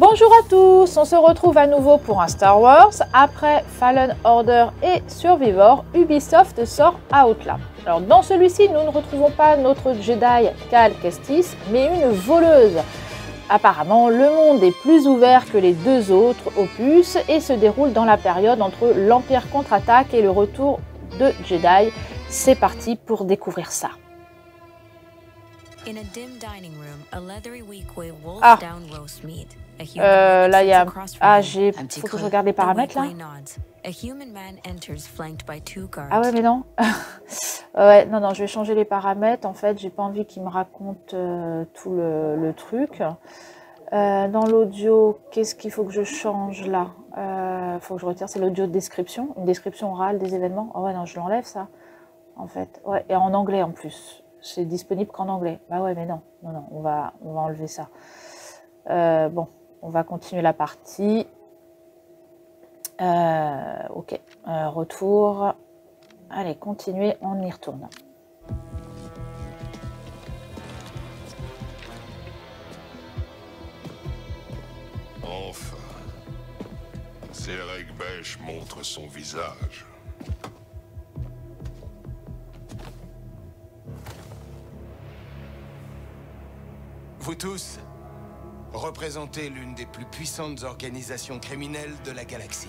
Bonjour à tous, on se retrouve à nouveau pour un Star Wars. Après Fallen Order et Survivor, Ubisoft sort Outland. Alors dans celui-ci, nous ne retrouvons pas notre Jedi Cal Kestis, mais une voleuse. Apparemment, le monde est plus ouvert que les deux autres opus et se déroule dans la période entre l'Empire contre-attaque et le retour de Jedi. C'est parti pour découvrir ça. Là il y a... faut que je regarde les paramètres là. Ah ouais mais non. Ouais, non, je vais changer les paramètres. En fait, j'ai pas envie qu'il me raconte tout le truc. Dans l'audio, qu'est-ce qu'il faut que je change là? Faut que je retire, c'est l'audio de description. Une description orale des événements. Oh ouais, non, je l'enlève ça. En fait, ouais, et en anglais en plus. C'est disponible qu'en anglais. Bah ouais, mais non, on va enlever ça. Bon, on va continuer la partie. Ok, retour. Allez, continuez, on y retourne. Enfin, Cérec Bèche montre son visage. Vous tous représentez l'une des plus puissantes organisations criminelles de la galaxie.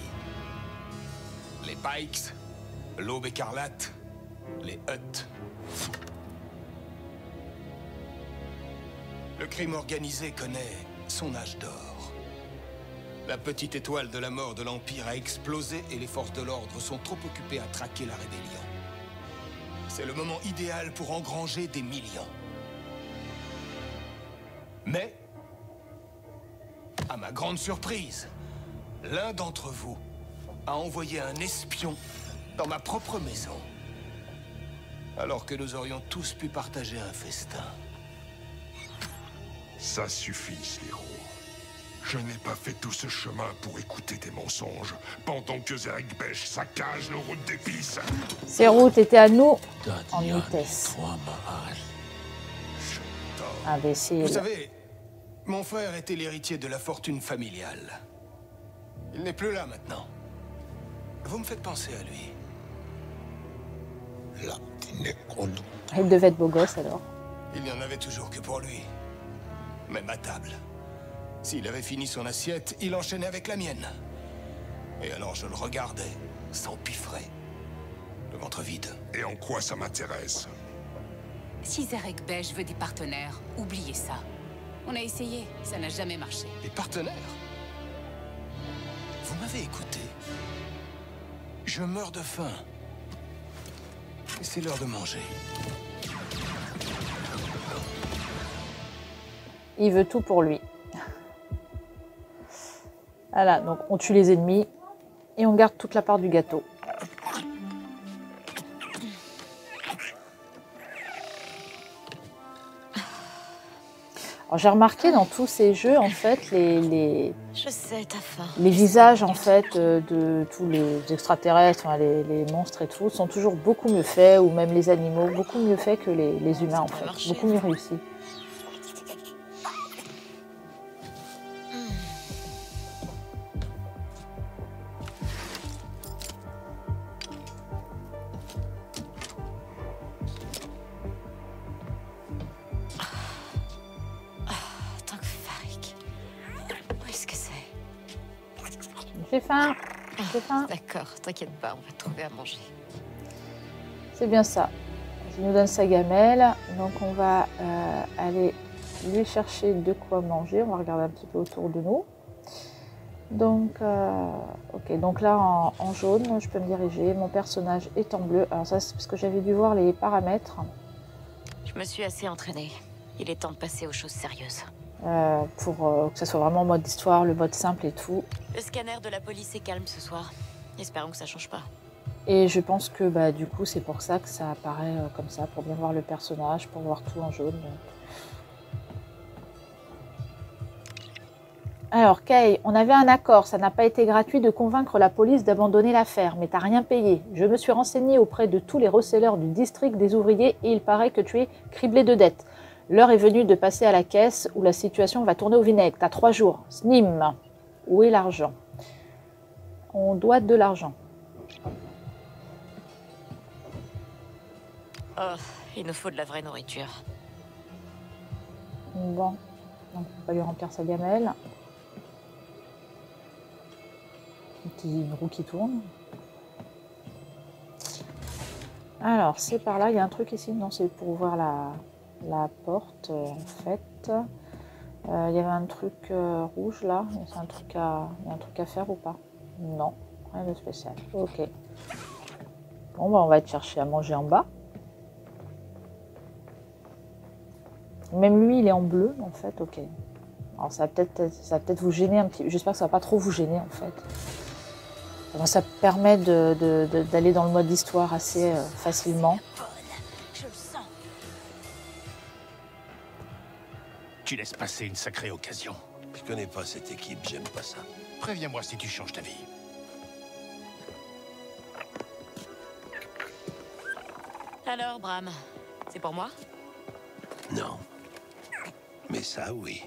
Les Pikes, l'Aube écarlate, les Hutt. Le crime organisé connaît son âge d'or. La petite étoile de la mort de l'Empire a explosé et les forces de l'ordre sont trop occupées à traquer la rébellion. C'est le moment idéal pour engranger des millions. Mais, à ma grande surprise, l'un d'entre vous a envoyé un espion dans ma propre maison, alors que nous aurions tous pu partager un festin. Ça suffit, Sliro. Je n'ai pas fait tout ce chemin pour écouter tes mensonges, pendant que Cérec Bèche saccage nos routes d'épices. Ces routes étaient à nous en vitesse. Imbécile. Vous savez, mon frère était l'héritier de la fortune familiale. Il n'est plus là maintenant. Vous me faites penser à lui. Il devait être beau gosse alors. Il n'y en avait toujours que pour lui. Même à table. S'il avait fini son assiette, il enchaînait avec la mienne. Et alors je le regardais, s'empiffrer. Le ventre vide. Et en quoi ça m'intéresse? Si Cérec Bèche veut des partenaires, oubliez ça. On a essayé, ça n'a jamais marché. Des partenaires? Vous m'avez écouté. Je meurs de faim. Et c'est l'heure de manger. Il veut tout pour lui. Voilà, donc on tue les ennemis et on garde toute la part du gâteau. J'ai remarqué dans tous ces jeux, en fait, les visages en fait, de tous les extraterrestres, enfin, les monstres et tout, sont toujours beaucoup mieux faits, ou même les animaux, beaucoup mieux faits que les humains, en fait. Beaucoup mieux réussis. J'ai faim. J'ai faim. D'accord, t'inquiète pas, on va trouver à manger. C'est bien ça. Il nous donne sa gamelle. Donc on va aller lui chercher de quoi manger. On va regarder un petit peu autour de nous. Donc, ok. Donc là, en jaune, je peux me diriger. Mon personnage est en bleu. Alors ça, c'est parce que j'avais dû voir les paramètres. Je me suis assez entraînée. Il est temps de passer aux choses sérieuses. Pour que ça soit vraiment en mode histoire, le mode simple et tout. Le scanner de la police est calme ce soir. Espérons que ça change pas. Et je pense que bah, du coup c'est pour ça que ça apparaît comme ça, pour bien voir le personnage, pour voir tout en jaune. Alors Kay, on avait un accord, ça n'a pas été gratuit de convaincre la police d'abandonner l'affaire, mais t'as rien payé. Je me suis renseignée auprès de tous les resellers du district des ouvriers et il paraît que tu es criblé de dettes. L'heure est venue de passer à la caisse où la situation va tourner au vinaigre. T'as 3 jours. Snim. Où est l'argent? On doit de l'argent. Oh, il nous faut de la vraie nourriture. Bon. Donc, on ne peut pas lui remplir sa gamelle. Une roue qui tourne. Alors, c'est par là. Il y a un truc ici. Non, c'est pour ouvrir la porte, en fait. Il y avait un truc rouge, là. Il y a un truc à faire ou pas? Non, rien de spécial. Ok. Bon, bah, on va être chercher à manger en bas. Même lui, il est en bleu, en fait. Ok. Alors, ça va peut-être vous gêner un petit peu. J'espère que ça va pas trop vous gêner, en fait. Moi, ça permet d'aller dans le mode histoire assez facilement. Je le sens. Tu laisses passer une sacrée occasion. Je connais pas cette équipe, j'aime pas ça. Préviens-moi si tu changes ta vie. Alors, Bram, c'est pour moi? Non. Mais ça, oui.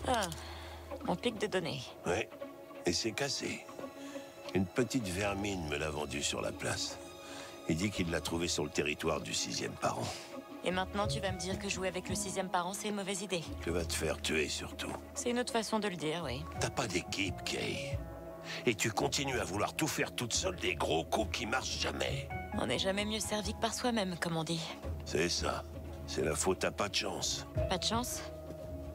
Ah, mon pic de données. Ouais. Et c'est cassé. Une petite vermine me l'a vendu sur la place. Il dit qu'il l'a trouvé sur le territoire du 6e parent. Et maintenant, tu vas me dire que jouer avec le 6e parent, c'est une mauvaise idée. Que va te faire tuer, surtout. C'est une autre façon de le dire, oui. T'as pas d'équipe, Kay. Et tu continues à vouloir tout faire toute seule, des gros coups qui marchent jamais. On n'est jamais mieux servi que par soi-même, comme on dit. C'est ça. C'est la faute à pas de chance. Pas de chance.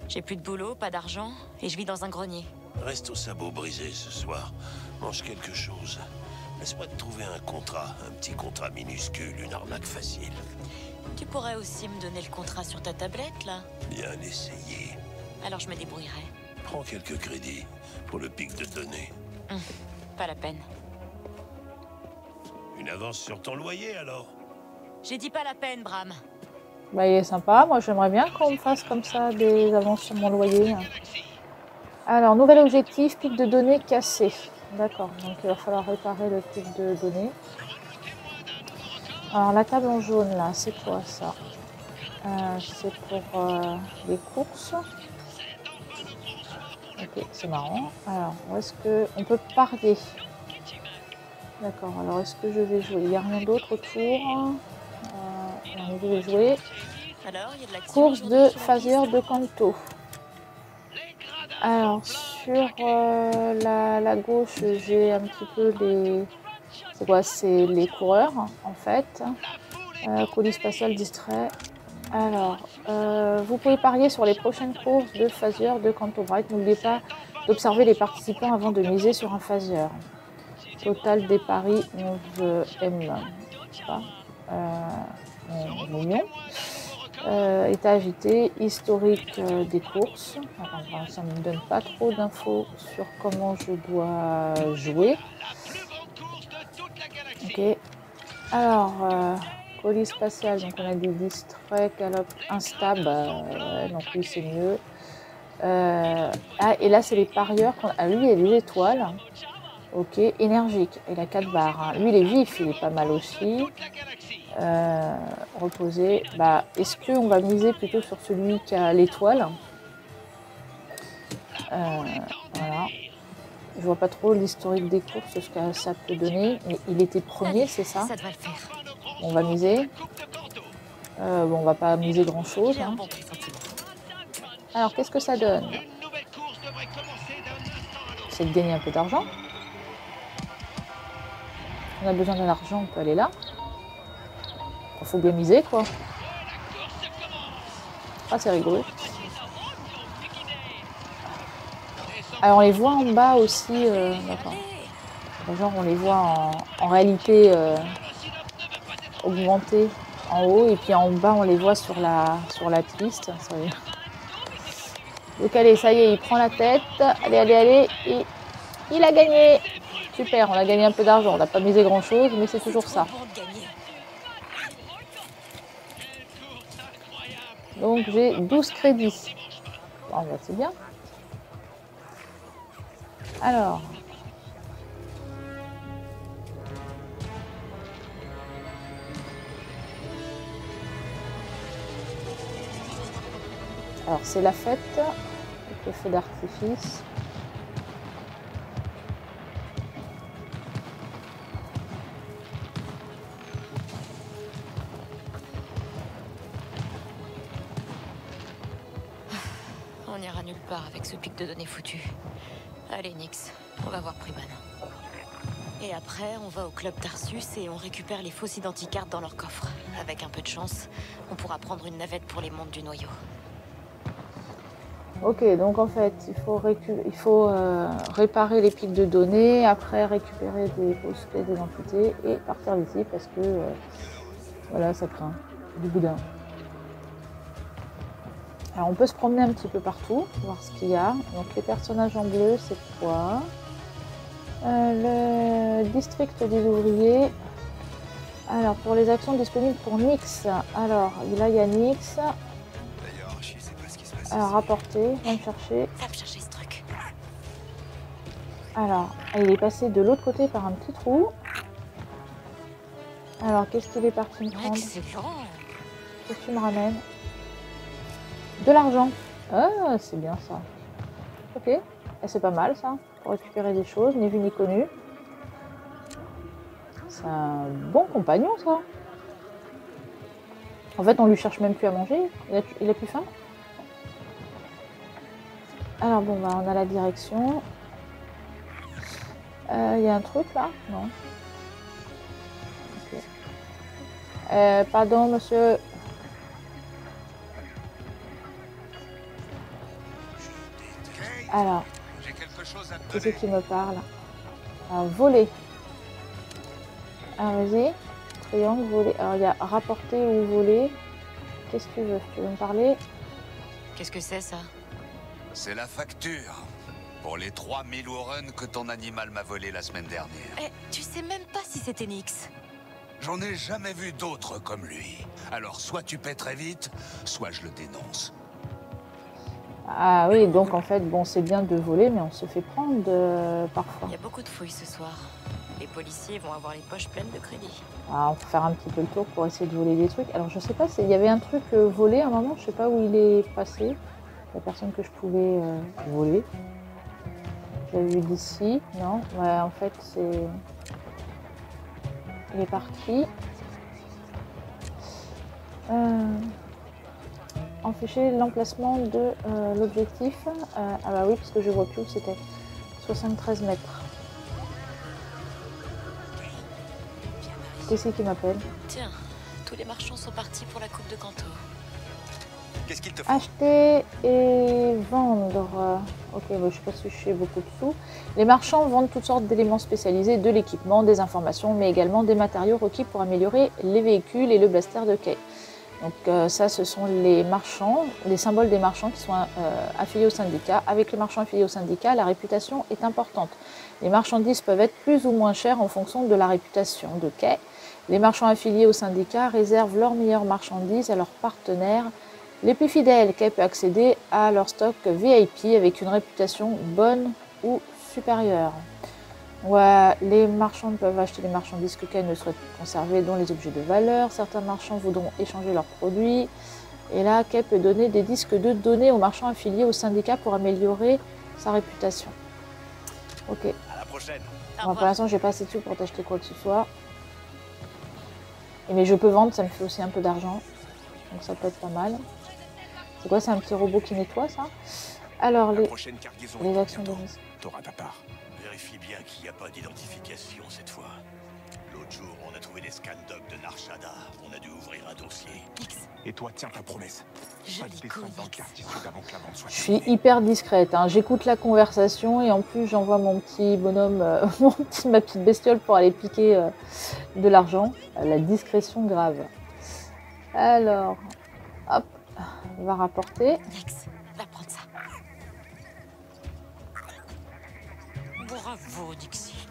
J'ai plus de boulot, pas d'argent, et je vis dans un grenier. Reste au sabot brisé ce soir. Mange quelque chose. Laisse-moi te trouver un contrat. Un petit contrat minuscule, une arnaque facile. Tu pourrais aussi me donner le contrat sur ta tablette, là? Bien essayé. Alors je me débrouillerai. Prends quelques crédits pour le pic de données. Pas la peine. Une avance sur ton loyer, alors? J'ai dit pas la peine, Bram. Bah, il est sympa. Moi, j'aimerais bien qu'on me fasse comme ça des avances sur mon loyer. Alors, nouvel objectif, pic de données cassé. D'accord, donc il va falloir réparer le pic de données. Alors, la table en jaune, là, c'est quoi, ça? C'est pour les courses. Ok, c'est marrant. Alors, où est-ce que... On peut parier. D'accord, alors est-ce que je vais jouer? Il n'y a rien d'autre autour. Je vais jouer. Alors, il y a de l'action Course aujourd'hui de sur la phaseur piste. de Kanto. Alors, sur la gauche, j'ai un petit peu les... C'est quoi? C'est les coureurs, en fait. Colis spatial distrait. Alors, vous pouvez parier sur les prochaines courses de phaseur de Kanto Bright. N'oubliez pas d'observer les participants avant de miser sur un phaseur. Total des paris 11 M. Millions. État agité, historique des courses. Alors, ça ne me donne pas trop d'infos sur comment je dois jouer. Ok. Alors, colis spatial, donc on a des distraits, galope instable. Donc oui, c'est mieux. Et là, c'est les parieurs. Lui, il y a des étoiles. Ok, énergique. Il a 4 barres. Hein. Lui, il est vif, il est pas mal aussi. Reposer. Bah, est-ce qu'on va miser plutôt sur celui qui a l'étoile? Voilà. Je vois pas trop l'historique des courses, ce que ça peut donner. Mais il était premier, c'est ça? Ça devrait le faire. On va miser. Bon, on va pas miser grand-chose. J'ai un Hein. bon pressentiment. Alors, qu'est-ce que ça donne? C'est de gagner un peu d'argent. On a besoin de l'argent, on peut aller là. Il faut bien miser, quoi. Ah, c'est rigolo. Alors, on les voit en bas aussi. D'accord. Genre, on les voit en réalité augmentée en haut. Et puis en bas, on les voit sur la piste. Ça y est. Donc, allez, ça y est, il prend la tête. Allez, allez, allez. Et il a gagné. Super, on a gagné un peu d'argent. On n'a pas misé grand-chose, mais c'est toujours ça. Bon de gagner. Donc j'ai 12 crédits. Bon, bah, c'est bien. Alors. Alors c'est la fête, avec le feu d'artifice. On n'ira nulle part avec ce pic de données foutu. Allez, Nyx, on va voir Priban. Et après, on va au club Tarsus et on récupère les fausses identicartes dans leur coffre. Avec un peu de chance, on pourra prendre une navette pour les mondes du noyau. Ok, donc en fait, il faut réparer les pics de données, après récupérer des fausses clés d'identité et partir d'ici parce que voilà, ça craint du boudin. Alors on peut se promener un petit peu partout, voir ce qu'il y a. Donc les personnages en bleu, c'est quoi? Le district des ouvriers. Alors pour les actions disponibles pour Nyx. Alors là il y a Nyx. D'ailleurs, je sais pas ce qui se passe. Alors rapporter, va me chercher. Va me chercher ce truc. Alors il est passé de l'autre côté par un petit trou. Alors qu'est-ce qu'il est parti me prendre? Excellent. Qu'est-ce que tu me ramènes? De l'argent. Ah, c'est bien ça. Ok. Et c'est pas mal ça. Pour récupérer des choses, ni vu ni connu. C'est un bon compagnon ça. En fait, on lui cherche même plus à manger. Il a plus faim. Alors bon, bah, on a la direction. Il y a un truc là? Non. Ok. Pardon, monsieur. Alors, J'ai quelque chose à te qu'est-ce donner. qui me parle? Voler. Ah, vas-y. Triangle, voler. Alors, il y a rapporter ou voler. Qu'est-ce que tu veux? Tu veux me parler? Qu'est-ce que c'est ça? C'est la facture pour les 3000 Warren que ton animal m'a volé la semaine dernière. Eh, tu sais même pas si c'était Nyx. J'en ai jamais vu d'autres comme lui. Alors soit tu paies très vite, soit je le dénonce. Ah oui, donc en fait, bon, c'est bien de voler, mais on se fait prendre parfois. Il y a beaucoup de fouilles ce soir. Les policiers vont avoir les poches pleines de crédit. Alors, on peut faire un petit peu le tour pour essayer de voler des trucs. Alors, je sais pas, il y avait un truc volé à un moment, je sais pas où il est passé. La personne que je pouvais voler. J'avais vu d'ici. Non, ouais, en fait, c'est... Il est parti. Empêcher l'emplacement de l'objectif. Ah bah oui, parce que je vois plus où c'était. 73 mètres. Qu'est-ce qui m'appelle? Tiens, tous les marchands sont partis pour la coupe de Kanto. Qu'est-ce qu'il te faut? Acheter et vendre. Ok, bah, je sais pas si je fais beaucoup de sous. Les marchands vendent toutes sortes d'éléments spécialisés, de l'équipement, des informations, mais également des matériaux requis pour améliorer les véhicules et le blaster de Kay. Donc ça, ce sont les marchands, les symboles des marchands qui sont affiliés au syndicat. Avec les marchands affiliés au syndicat, la réputation est importante. Les marchandises peuvent être plus ou moins chères en fonction de la réputation de Kay. Les marchands affiliés au syndicat réservent leurs meilleures marchandises à leurs partenaires les plus fidèles. Kay peut accéder à leur stock VIP avec une réputation bonne ou supérieure. Ouais, les marchands peuvent acheter les marchandises que Kay ne souhaite conserver, dont les objets de valeur. Certains marchands voudront échanger leurs produits. Et là, Kay peut donner des disques de données aux marchands affiliés au syndicat pour améliorer sa réputation. Ok. À la prochaine. Bon, pour l'instant, j'ai pas assez de sous pour t'acheter quoi que ce soit. Mais je peux vendre, ça me fait aussi un peu d'argent. Donc ça peut être pas mal. C'est quoi, c'est un petit robot qui nettoie ça? Alors, La prochaine cargaison les est actions de bientôt. mise. T'auras ta part. Vérifie bien qu'il n'y a pas d'identification cette fois. L'autre jour, on a trouvé les scan-docs de Narshada. On a dû ouvrir un dossier. Nyx, Et toi, tiens ta promesse. Pas joli de coup, descendre dans le Nyx. quartier sud avant que la vente soit Je suis terminée. hyper discrète, hein. J'écoute la conversation et en plus j'envoie mon petit bonhomme, ma petite bestiole pour aller piquer de l'argent. La discrétion grave. Alors, hop, on va rapporter. Nyx, va prendre ça. Bravo, Nyxie.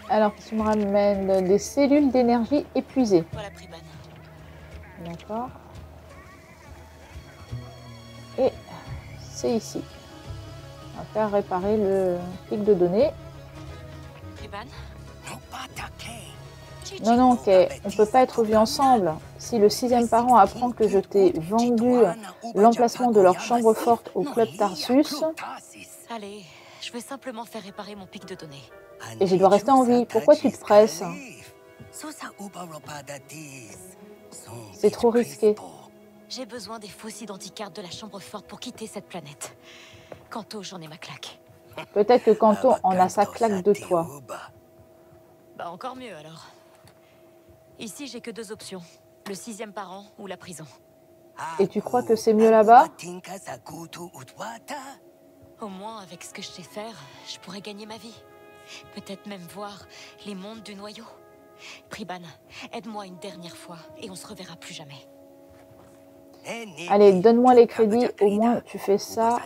Alors, tu me ramènes des cellules d'énergie épuisées. Voilà, Priban. D'accord. Et c'est ici. On va faire réparer le pic de données. Priban, Faut pas attaquer. Non, non, Kay, on peut pas être vus ensemble. Si le 6e parent apprend que je t'ai vendu l'emplacement de leur chambre forte au club Tarsus, Allez, je vais simplement faire réparer mon pic de données. et je dois rester en vie, pourquoi tu te presses? C'est trop risqué. J'ai besoin des fausses identicartes de la chambre forte pour quitter cette planète. Kanto, j'en ai ma claque. Peut-être que Kanto en a sa claque de toi. Bah encore mieux alors. Ici, j'ai que 2 options. Le 6e parent ou la prison. Et tu crois que c'est mieux là-bas? Au moins, avec ce que je sais faire, je pourrais gagner ma vie. Peut-être même voir les mondes du noyau. Priban, aide-moi une dernière fois et on se reverra plus jamais. Allez, donne-moi les crédits, au moins tu fais ça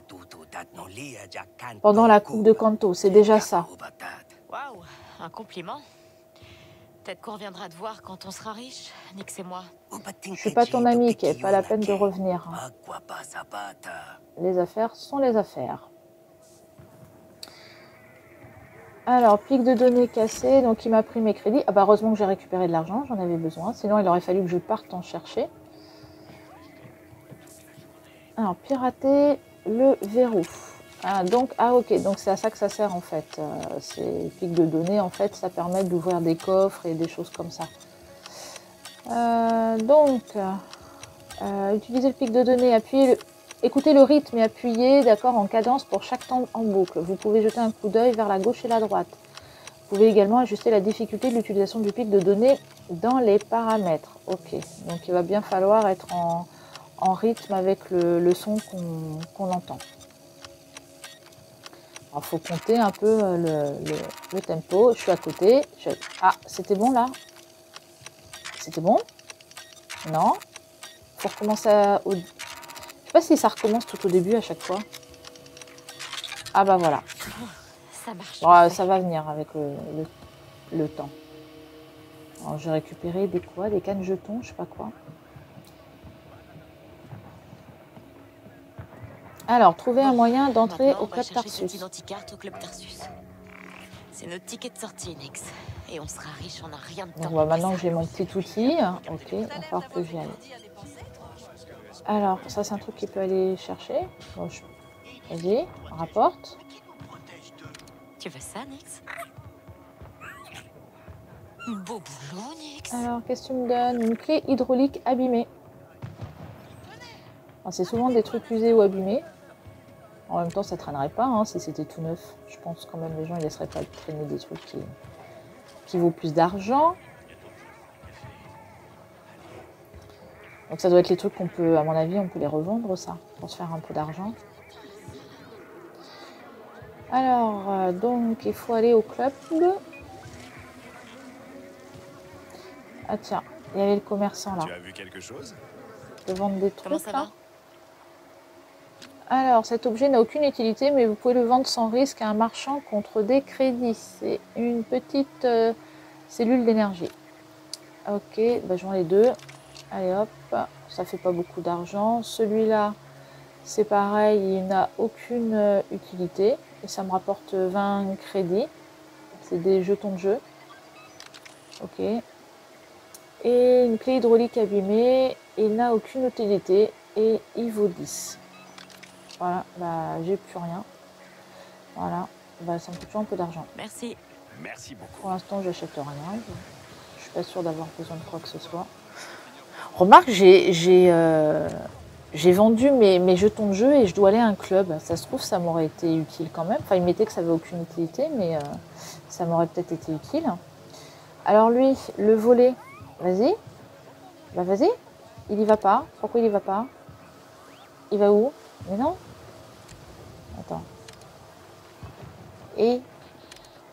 pendant la coupe de Kanto, c'est déjà ça. Waouh, un compliment. Peut-être qu'on reviendra te voir quand on sera riche, Nix et moi. Je suis pas ton ami, qui est pas la peine de revenir. Les affaires sont les affaires. Alors, pic de données cassé, donc il m'a pris mes crédits. Ah bah heureusement que j'ai récupéré de l'argent, j'en avais besoin. Sinon, il aurait fallu que je parte en chercher. Alors, pirater le verrou. Ah, donc, ah ok, donc c'est à ça que ça sert en fait. Ces pics de données, en fait, ça permet d'ouvrir des coffres et des choses comme ça. Utiliser le pic de données, écoutez le rythme et appuyez, d'accord, en cadence pour chaque temps en boucle. Vous pouvez jeter un coup d'œil vers la gauche et la droite. Vous pouvez également ajuster la difficulté de l'utilisation du pic de données dans les paramètres. Ok, donc il va bien falloir être en rythme avec le son qu'on entend. Alors, il faut compter un peu le tempo. Je suis à côté. Ah, c'était bon là? C'était bon? Non? Il faut recommencer Je sais pas si ça recommence tout au début à chaque fois. Ah bah voilà. Ça marche. Bon, ça va venir avec le temps. Alors j'ai récupéré des quoi? Des cannes jetons, je sais pas quoi. Alors, trouver un moyen d'entrer au club Tarsus. Identicarte au club Tarsus. C'est notre ticket de sortie, Nix. Et on sera riche, on n'a rien de temps. Donc, bah, maintenant que j'ai mon petit outil, ok, il va falloir que j'y aille. Alors, ça c'est un truc qu'il peut aller chercher. Bon, vas-y, rapporte. Tu veux ça, Nix? Beau boulot, Nix. Alors, qu'est-ce que tu me donnes? Une clé hydraulique abîmée. C'est souvent des trucs usés ou abîmés. En même temps, ça traînerait pas hein, si c'était tout neuf. Je pense quand même les gens ne laisseraient pas traîner des trucs qui vaut plus d'argent. Donc ça doit être les trucs qu'on peut, à mon avis, on peut les revendre ça, pour se faire un peu d'argent. Alors, donc il faut aller au club. Ah tiens, il y avait le commerçant là. Tu as vu quelque chose? De vendre des trucs. Comment ça va? Alors, cet objet n'a aucune utilité, mais vous pouvez le vendre sans risque à un marchand contre des crédits. C'est une petite cellule d'énergie. Ok, bah, je vends les deux. Allez hop, ça fait pas beaucoup d'argent. Celui-là, c'est pareil, il n'a aucune utilité. Et ça me rapporte 20 crédits. C'est des jetons de jeu. Ok. Et une clé hydraulique abîmée. Il n'a aucune utilité. Et il vaut 10. Voilà, bah j'ai plus rien. Voilà, bah ça me coûte toujours un peu d'argent. Merci. Merci beaucoup. Pour l'instant, j'achète rien. Je suis pas sûre d'avoir besoin de quoi que ce soit. Remarque, j'ai vendu mes jetons de jeu et je dois aller à un club. Ça se trouve, ça m'aurait été utile quand même. Enfin, il mettait que ça avait aucune utilité, mais ça m'aurait peut-être été utile. Alors lui, le volet, vas-y. Bah vas-y. Il y va pas. Pourquoi il y va pas? Il va où? Mais non. Attends. Et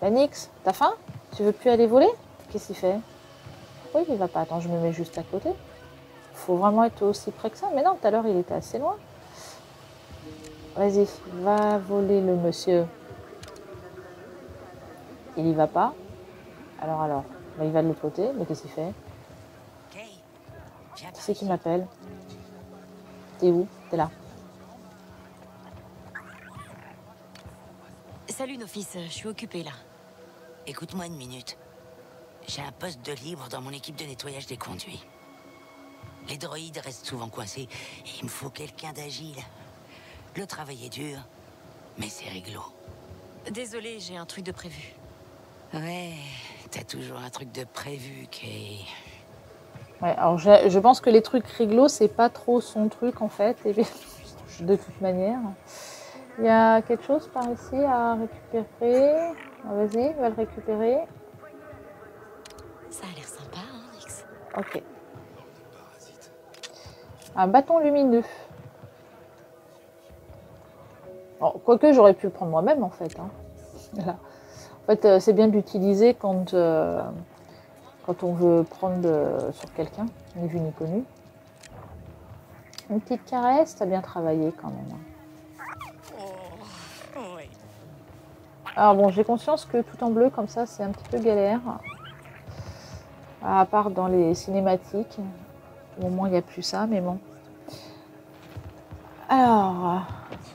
Nix, t'as faim? Tu veux plus aller voler? Qu'est-ce qu'il fait? Pourquoi il va pas? Attends, je me mets juste à côté. Faut vraiment être aussi près que ça. Mais non, tout à l'heure, il était assez loin. Vas-y, va voler le monsieur. Il y va pas. Alors. Bah, il va de l'autre côté. Mais qu'est-ce qu'il fait? Qui c'est qui m'appelle? T'es où? T'es là. Salut, Nofis, je suis occupée là. Écoute-moi une minute. J'ai un poste de libre dans mon équipe de nettoyage des conduits. Les droïdes restent souvent coincés et il me faut quelqu'un d'agile. Le travail est dur, mais c'est réglo. Désolée, j'ai un truc de prévu. Ouais, t'as toujours un truc de prévu, Kay. Ouais, alors je pense que les trucs réglo, c'est pas trop son truc en fait, et de toute manière. Il y a quelque chose par ici à récupérer. Ah, vas-y, va le récupérer. Ça a l'air sympa, hein, Nix? Ok. Un bâton lumineux. Bon, quoique j'aurais pu le prendre moi-même en fait. Hein. Voilà. En fait, c'est bien d'utiliser quand on veut prendre sur quelqu'un, ni vu ni connu. Une petite caresse, t'as bien travaillé quand même. Oh, oui. Alors bon, j'ai conscience que tout en bleu comme ça, c'est un petit peu galère. À part dans les cinématiques. Au moins, il n'y a plus ça, mais bon. Alors,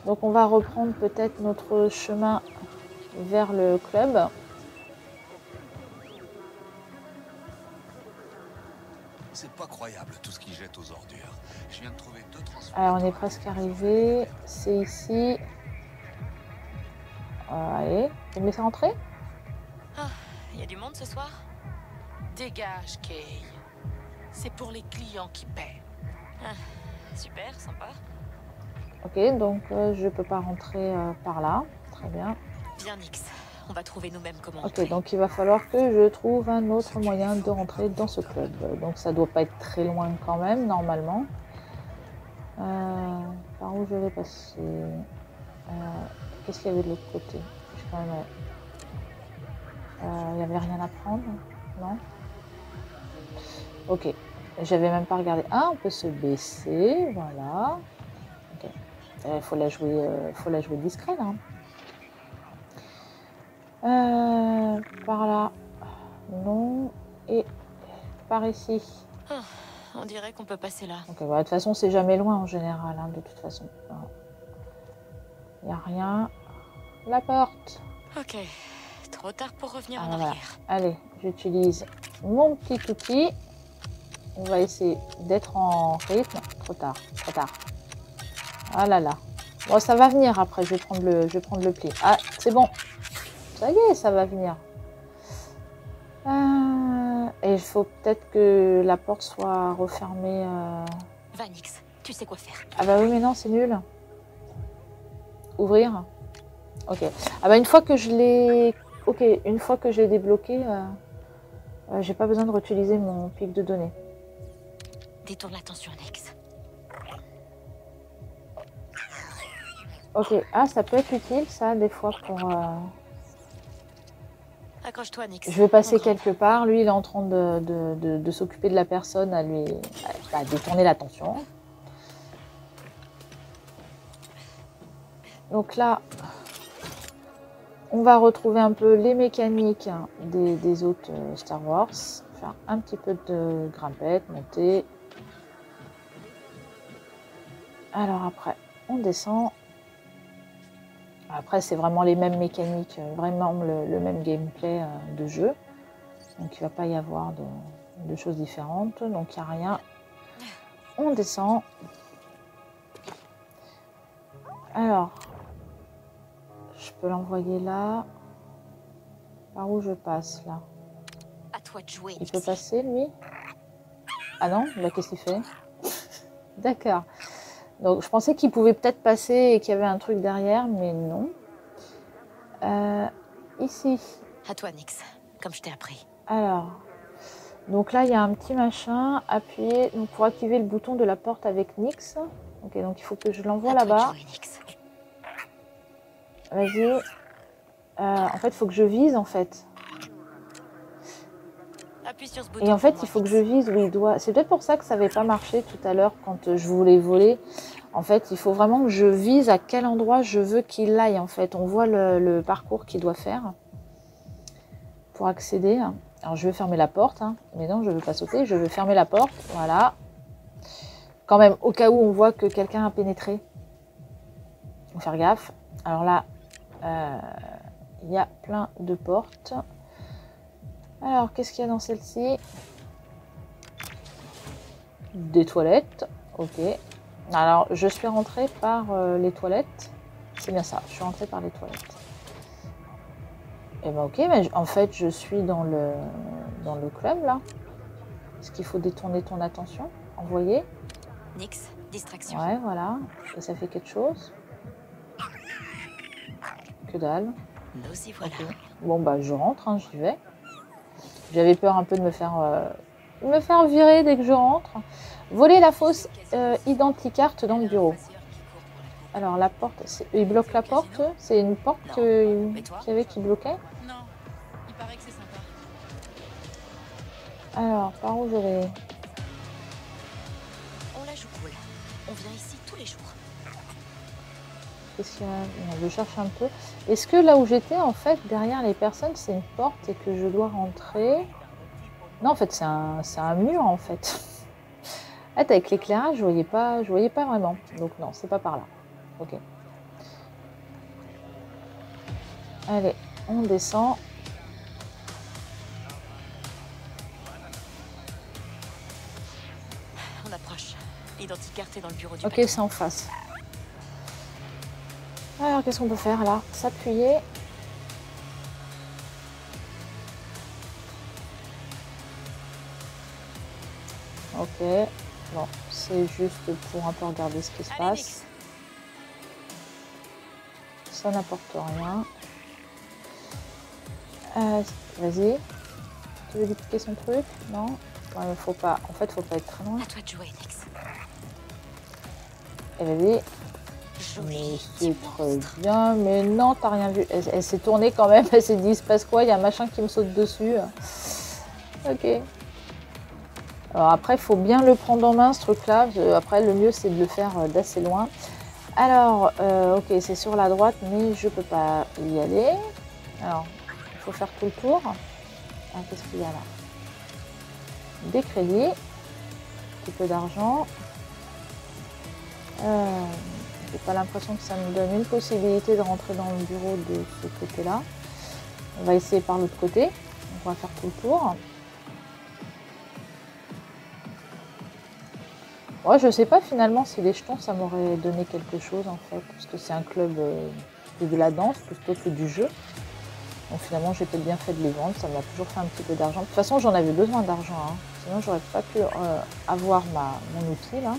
donc on va reprendre peut-être notre chemin vers le club. C'est pas croyable tout ce qu'ils jettent aux ordures. Je viens de trouver 2 transferts. Alors, on est presque arrivé. C'est ici. Allez, vous me laissez rentrer? Ah, il y a du monde ce soir? Dégage, Kay. C'est pour les clients qui paient. Ah, super, sympa. Ok, donc je peux pas rentrer par là. Très bien. Bien, Nix. On va trouver nous-mêmes comment Ok, rentrer. donc il va falloir que je trouve un autre moyen de rentrer dans ce club. Donc ça doit pas être très loin quand même, normalement. Par où je vais passer? Qu'est-ce qu'il y avait de l'autre côté? Il n'y avait rien à prendre? Non? Ok. J'avais même pas regardé. Ah, on peut se baisser, voilà. Ok. Faut la jouer discret là. Par là, non. Et par ici. Ah, on dirait qu'on peut passer là. Ok, bah, de toute façon, c'est jamais loin en général, hein, de toute façon. Il n'y a rien. La porte. Ok, trop tard pour revenir en Voilà. arrière. Allez, j'utilise mon petit outil. On va essayer d'être en rythme. Trop tard, trop tard. Ah là là. Bon, ça va venir après, je vais prendre le pli. Ah, c'est bon. Ça y est, ça va venir. Et il faut peut-être que la porte soit refermée. Va, Nix, tu sais quoi faire. Ah bah oui, mais non, c'est nul. Ouvrir. Ok. Ah bah une fois que je l'ai... Ok, une fois que j'ai débloqué, j'ai pas besoin de réutiliser mon pic de données. Détourne l'attention, Nix. Ok. Ah, ça peut être utile, ça, des fois, pour... Accroche-toi, Nix. Je vais passer On grimpe. quelque part. Lui, il est en train de s'occuper de la personne, à détourner l'attention. Donc là, on va retrouver un peu les mécaniques des autres Star Wars. Faire un petit peu de grimpette, monter. Alors après, on descend. Après, c'est vraiment les mêmes mécaniques, vraiment le même gameplay de jeu. Donc, il ne va pas y avoir de choses différentes. Donc, il n'y a rien. On descend. Alors, je peux l'envoyer là. Par où je passe, là? À toi de jouer, Il Nix. peut passer, lui? Ah non? Bah, qu'est-ce qu'il fait? D'accord. Donc, je pensais qu'il pouvait peut-être passer et qu'il y avait un truc derrière, mais non. Ici. À toi, Nix, comme je t'ai appris. Alors, donc là, il y a un petit machin. Appuyez donc, pour activer le bouton de la porte avec Nix. Ok, donc il faut que je l'envoie À toi de là-bas. jouer, Nix. Vas-y. En fait, il faut que je vise, en fait. Appuie sur ce bouton. Et en fait, pour il moi, faut que Nix. je vise où il doit... C'est peut-être pour ça que ça n'avait pas marché tout à l'heure quand je voulais voler. En fait, il faut vraiment que je vise à quel endroit je veux qu'il aille, en fait. On voit le parcours qu'il doit faire pour accéder. Alors, je vais fermer la porte, hein. Mais non, je ne veux pas sauter. Je veux fermer la porte. Voilà. Quand même, au cas où on voit que quelqu'un a pénétré. Il faut faire gaffe. Alors là, il y a plein de portes. Alors, qu'est-ce qu'il y a dans celle-ci? Des toilettes. Ok. Alors, je suis rentrée par les toilettes. C'est bien ça, je suis rentrée par les toilettes. Et ben ok, mais en fait, je suis dans le club, là. Est-ce qu'il faut détourner ton attention? Envoyer? Nyx, distraction. Ouais, voilà. Et ça fait quelque chose? Que dalle. Nous y voilà. Okay. Bon, bah, je rentre, hein, j'y vais. J'avais peur un peu de me faire virer dès que je rentre. Voler la fausse identicarte dans le bureau. Alors, la porte, il bloque la porte? C'est une porte qu'il y avait qui bloquait? Non, il paraît que c'est sympa. Alors, par où je vais? On la joue cool. On vient ici tous les jours. Qu'est-ce qu'il y a? Non, je cherche un peu. Est-ce que là où j'étais, en fait, derrière les personnes, c'est une porte et que je dois rentrer? Non, en fait, c'est un mur, en fait. Avec l'éclairage, je voyais pas vraiment. Donc non, c'est pas par là. Ok. Allez, on descend. On approche. L'identificarte est dans le bureau du Ok, c'est en face. Alors, qu'est-ce qu'on peut faire là? S'appuyer. Ok. Bon, c'est juste pour un peu regarder ce qui se passe. Ça n'apporte rien. Vas-y. Tu veux dupliquer son truc? Non? Ouais, mais faut pas. En fait, faut pas être très loin. À toi de jouer, Nyx. Et vas-y. Mais c'est très bien. Mais non, t'as rien vu. Elle s'est tournée quand même. Elle s'est dit, il se passe quoi? Il y a un machin qui me saute dessus. Ok. Alors après, il faut bien le prendre en main, ce truc-là. Après, le mieux, c'est de le faire d'assez loin. Alors, ok, c'est sur la droite, mais je peux pas y aller. Alors, il faut faire tout le tour. Ah, qu'est-ce qu'il y a là? Des crédits. Un petit peu d'argent. J'ai pas l'impression que ça me donne une possibilité de rentrer dans le bureau de ce côté-là. On va essayer par l'autre côté. On va faire tout le tour. Ouais, je sais pas finalement si les jetons ça m'aurait donné quelque chose en fait, parce que c'est un club de la danse plutôt que du jeu. Donc finalement j'ai peut-être bien fait de les vendre, ça m'a toujours fait un petit peu d'argent. De toute façon j'en avais besoin d'argent, hein. Sinon j'aurais pas pu avoir mon outil là.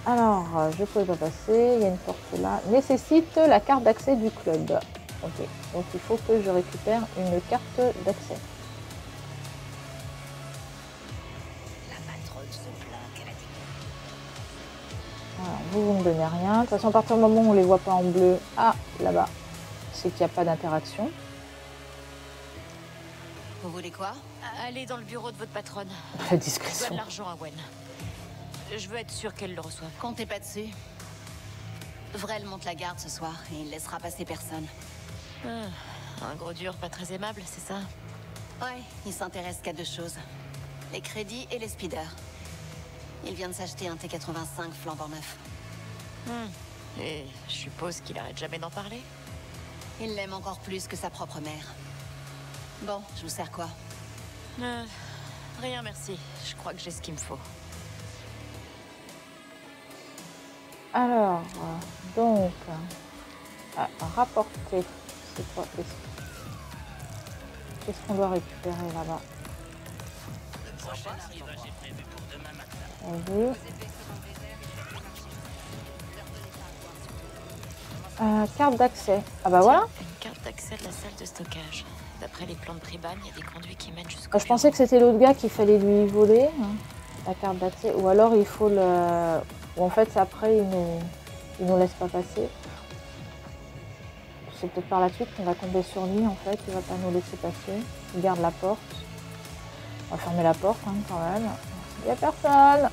Alors je peux pas passer, il y a une porte là. Nécessite la carte d'accès du club. Ok, donc il faut que je récupère une carte d'accès. Alors, vous me donnez rien. De toute façon, à partir du moment où on ne les voit pas en bleu, ah, là-bas, c'est qu'il n'y a pas d'interaction. Vous voulez quoi? Allez dans le bureau de votre patronne. La discrétion. Je dois de l'argent à Gwen. Je veux être sûre qu'elle le reçoive. Comptez pas dessus. Vrel monte la garde ce soir et il laissera passer personne. Un gros dur pas très aimable, c'est ça? Ouais, il s'intéresse qu'à deux choses. Les crédits et les speeders. Il vient de s'acheter un T85 flambant neuf. Et je suppose qu'il arrête jamais d'en parler? Il l'aime encore plus que sa propre mère. Bon, je vous sers quoi? Rien, merci. Je crois que j'ai ce qu'il me faut. Alors, donc, rapporter. C'est quoi? Qu'est-ce qu'on doit récupérer là-bas? Carte d'accès. Ah bah voilà. Une carte d'accès de la salle de stockage. D'après les plans de Priban, il y a des conduits qui mènent jusqu'au... Je pensais que c'était l'autre gars qu'il fallait lui voler, hein, la carte d'accès. Ou alors il faut le... Ou en fait après il nous laisse pas passer. C'est peut-être par la suite qu'on va tomber sur lui en fait. Il va pas nous laisser passer. Il garde la porte. On va fermer la porte hein, quand même. Il n'y a personne.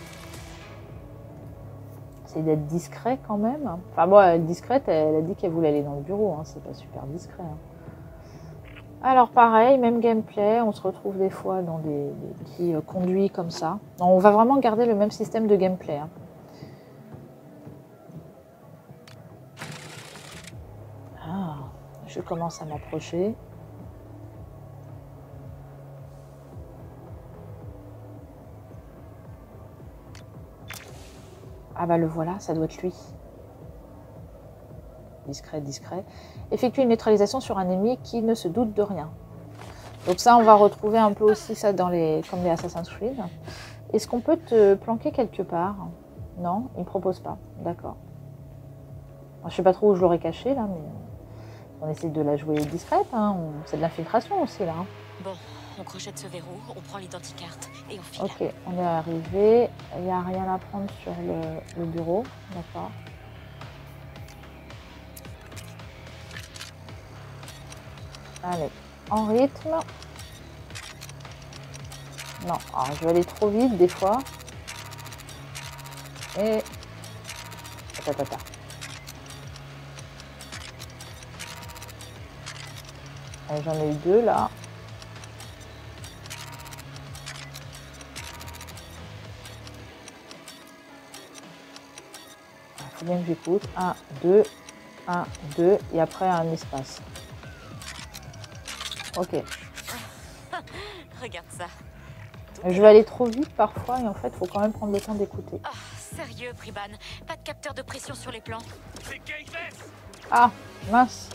C'est d'être discret quand même. Enfin bon, elle est discrète, elle a dit qu'elle voulait aller dans le bureau. Hein. C'est pas super discret. Hein. Alors pareil, même gameplay. On se retrouve des fois dans des petits conduits comme ça. Non, on va vraiment garder le même système de gameplay. Hein. Ah, je commence à m'approcher. bah le voilà, ça doit être lui. Discret, discret. Effectue une neutralisation sur un ennemi qui ne se doute de rien. Donc ça, on va retrouver un peu aussi ça dans comme les Assassin's Creed. Est-ce qu'on peut te planquer quelque part? Non, il ne propose pas. D'accord. Je ne sais pas trop où je l'aurais caché là, mais on essaie de la jouer discrète. Hein. C'est de l'infiltration aussi là. Bon, on crochette ce verrou, on prend l'identicarte et on file. Ok, on est arrivé. Il n'y a rien à prendre sur le bureau. D'accord. Allez, en rythme. Non, alors je vais aller trop vite des fois. Et... Attends. J'en ai eu 2 là. Il faut bien que j'écoute. 1, 2, 1, 2. Et après un espace. Ok. Regarde ça. Je vais aller trop vite parfois et en fait, il faut quand même prendre le temps d'écouter. Oh, sérieux, Priban? Pas de capteur de pression sur les plans? Ah, mince.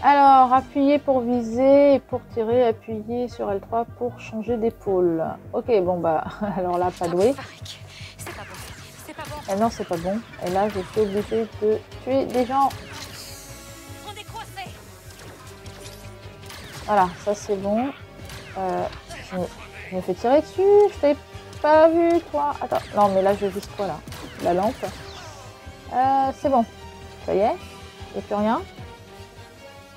Alors, appuyez pour viser et pour tirer, appuyez sur L3 pour changer d'épaule. Ok, bon bah, alors là, pas doué. C'est pas bon. C'est pas bon. Et non, c'est pas bon. Et là, je suis obligée de tuer des gens. On est coincés. Voilà, ça c'est bon. Je me fais tirer dessus. Je t'ai pas vu, toi. Attends, non, mais là, je vise quoi, là? La lampe. C'est bon. Ça y est? Il n'y a plus rien?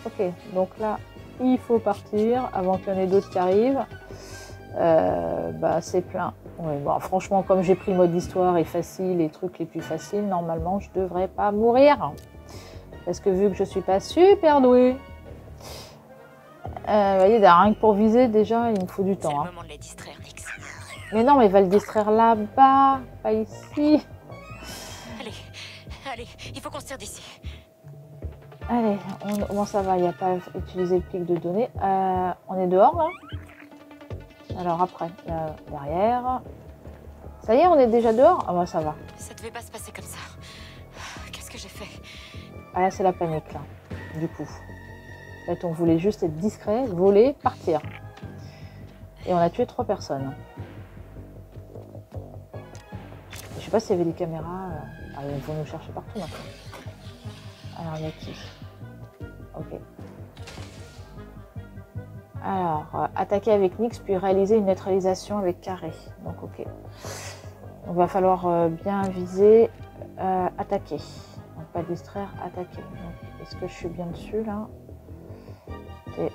Ok, donc là, il faut partir avant qu'il y en ait d'autres qui arrivent. Bah, c'est plein. Ouais, bon, franchement, comme j'ai pris mode histoire et facile, les trucs les plus faciles, normalement, je devrais pas mourir. Parce que vu que je suis pas super douée, vous voyez, rien que pour viser, déjà, il me faut du temps. C'est le hein. moment de les distraire, Nix. Mais non, mais il va le distraire là-bas, pas ici. Allez, il faut qu'on se tire d'ici. Allez, bon ça va, il n'y a pas utilisé le pic de données. On est dehors là. Alors après, là, derrière. Ça y est, on est déjà dehors? Ah bah ça va. Ça devait pas se passer comme ça. Qu'est-ce que j'ai fait? Ah là, c'est la panique là, du coup. En fait, on voulait juste être discret, voler, partir. Et on a tué 3 personnes. Je sais pas s'il y avait des caméras. Ah, ils vont nous chercher partout maintenant. Alors, il y a qui? Ok. Alors, attaquer avec Nix, puis réaliser une neutralisation avec carré. Donc, ok. Donc, va falloir bien viser, attaquer. Donc, pas distraire, attaquer. Est-ce que je suis bien dessus, là? Et,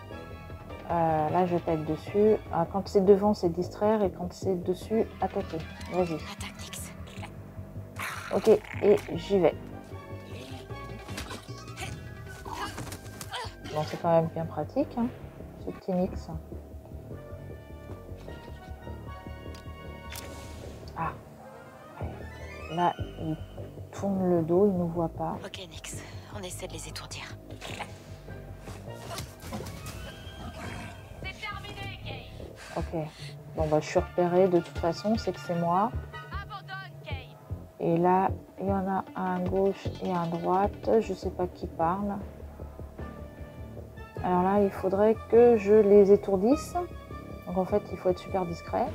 là, je tape dessus. Quand c'est devant, c'est distraire, et quand c'est dessus, attaquer. Vas-y. Attaque, Nix. Ok, et j'y vais. Bon, c'est quand même bien pratique, hein, ce petit Nix. Ah. Ouais. Là, il tourne le dos, il ne nous voit pas. Ok, Nix, on essaie de les étourdir. C'est terminé, Kay. Ok. Bon, bah, je suis repérée de toute façon, c'est que c'est moi. Et là, il y en a un à gauche et un à droite. Je sais pas qui parle. Alors là, il faudrait que je les étourdisse. Donc en fait, il faut être super discret.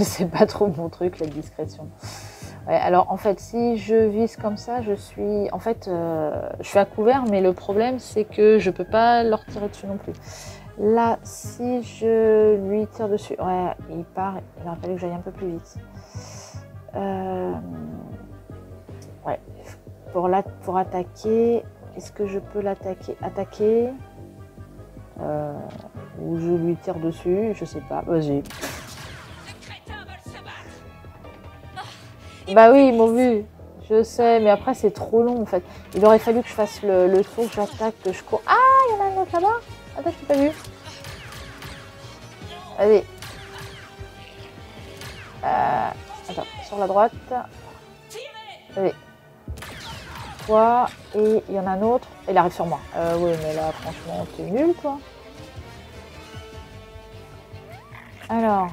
C'est pas trop mon truc, la discrétion. Ouais, alors en fait, si je vise comme ça, je suis... En fait, je suis à couvert, mais le problème, c'est que je peux pas leur tirer dessus non plus. Là, si je lui tire dessus... Ouais, il part. Il aurait fallu que j'aille un peu plus vite. Ouais. Pour attaquer... Est-ce que je peux attaquer ou je lui tire dessus? Je sais pas. Vas-y. Bah oui, ils m'ont vu. Je sais, mais après c'est trop long en fait. Il aurait fallu que je fasse le tour, que j'attaque, que je cours. Ah, il y en a un autre là-bas. Attends, je t'ai pas vu. Allez. Attends, sur la droite. Allez. Et il y en a un autre. Il arrive sur moi. Oui, mais là, franchement, t'es nul, toi. Alors.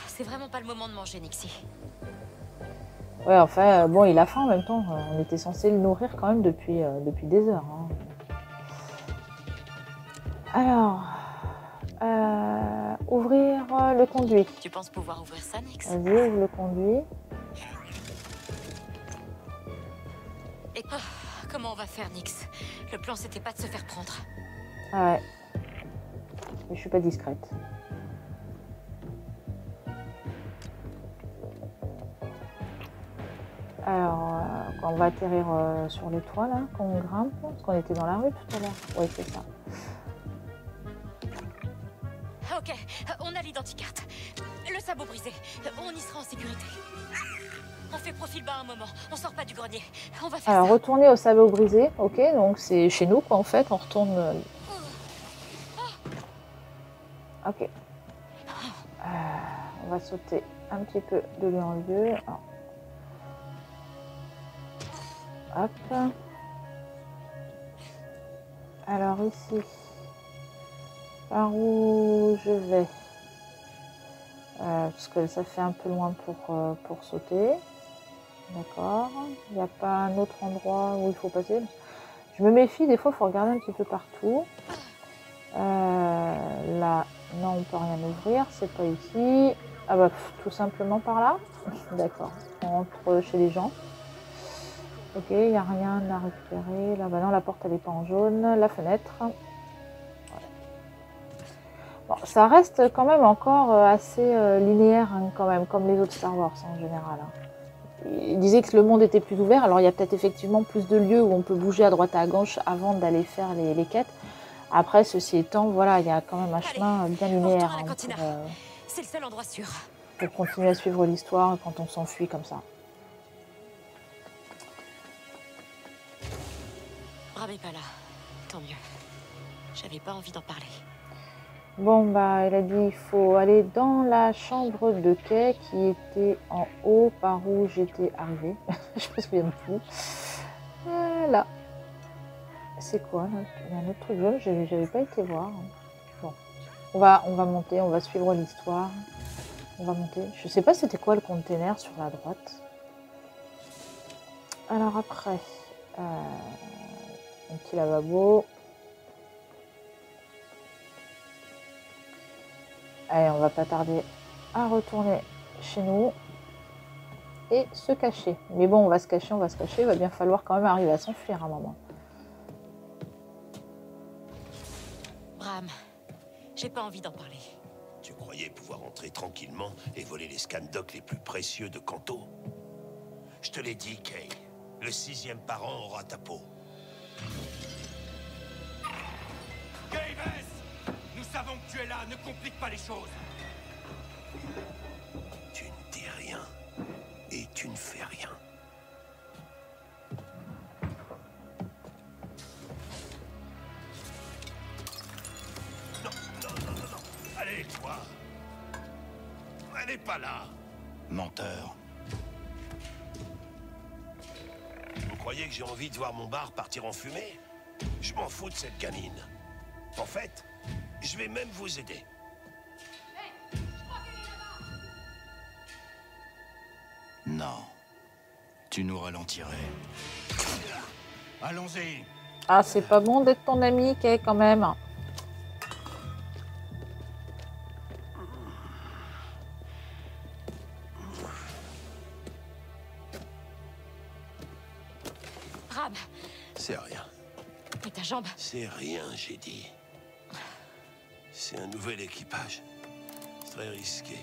C'est vraiment pas le moment de manger, Nixie. Ouais, enfin, bon, il a faim en même temps. On était censé le nourrir quand même depuis des heures. Hein. Alors, ouvrir le conduit. Tu penses pouvoir ouvrir ça, Nix? Vas-y, ouvre le conduit. Et comment on va faire, Nix? Le plan, c'était pas de se faire prendre. Ah ouais. Mais je suis pas discrète. Alors, quand on va atterrir sur le toit, là, quand on grimpe, parce qu'on était dans la rue tout à l'heure. Oui, c'est ça. Ok, on a l'identicarte. Le sabot brisé. On y sera en sécurité. On fait profil bas un moment. On sort pas du grenier. On va faire Alors, ça. retourner au sabot brisé. Ok, donc c'est chez nous, quoi, en fait. On retourne... Ok. On va sauter un petit peu de lieu en lieu. Alors. Hop. Alors ici, par où je vais, parce que ça fait un peu loin pour sauter. D'accord. Il n'y a pas un autre endroit où il faut passer. Je me méfie, des fois il faut regarder un petit peu partout. Là, non, on peut rien ouvrir, c'est pas ici. Ah bah tout simplement par là. D'accord. On rentre chez les gens. Ok, il n'y a rien à récupérer. Là, bah non, la porte, elle n'est pas en jaune. La fenêtre. Ouais. Bon, ça reste quand même encore assez linéaire, hein, quand même, comme les autres Star Wars, en général. Hein. Il disait que le monde était plus ouvert. Alors, il y a peut-être effectivement plus de lieux où on peut bouger à droite et à gauche avant d'aller faire les quêtes. Après, ceci étant, voilà, il y a quand même un chemin bien linéaire hein, c'est le seul endroit sûr. Pour continuer à suivre l'histoire quand on s'enfuit comme ça. Bram est pas là. Tant mieux. J'avais pas envie d'en parler. Bon, bah, elle a dit il faut aller dans la chambre de Kay qui était en haut par où j'étais arrivée. Je me souviens plus. Là. C'est quoi là? Il y a un autre truc jaune, j'avais pas été voir. Bon. On va monter, on va suivre l'histoire. On va monter. Je sais pas c'était quoi le container sur la droite. Alors après, un petit lavabo. Allez, on va pas tarder à retourner chez nous et se cacher. Mais bon, on va se cacher. Il va bien falloir quand même arriver à s'enfuir à un moment. Bram, j'ai pas envie d'en parler. Tu croyais pouvoir entrer tranquillement et voler les scandocs les plus précieux de Canto? Je te l'ai dit, Kay. Le 6e parent aura ta peau. Kay Vess, nous savons que tu es là, ne complique pas les choses. Tu ne dis rien et tu ne fais rien. Non. Allez, toi. Elle n'est pas là. Menteur. Vous croyez que j'ai envie de voir mon bar partir en fumée? Je m'en fous de cette gamine. En fait, je vais même vous aider. Non. Tu nous ralentirais. Allons-y. Ah, c'est pas bon d'être ton ami, Kay, quand même. Bram, C'est rien. mais ta jambe. C'est rien, j'ai dit. C'est un nouvel équipage. Très risqué.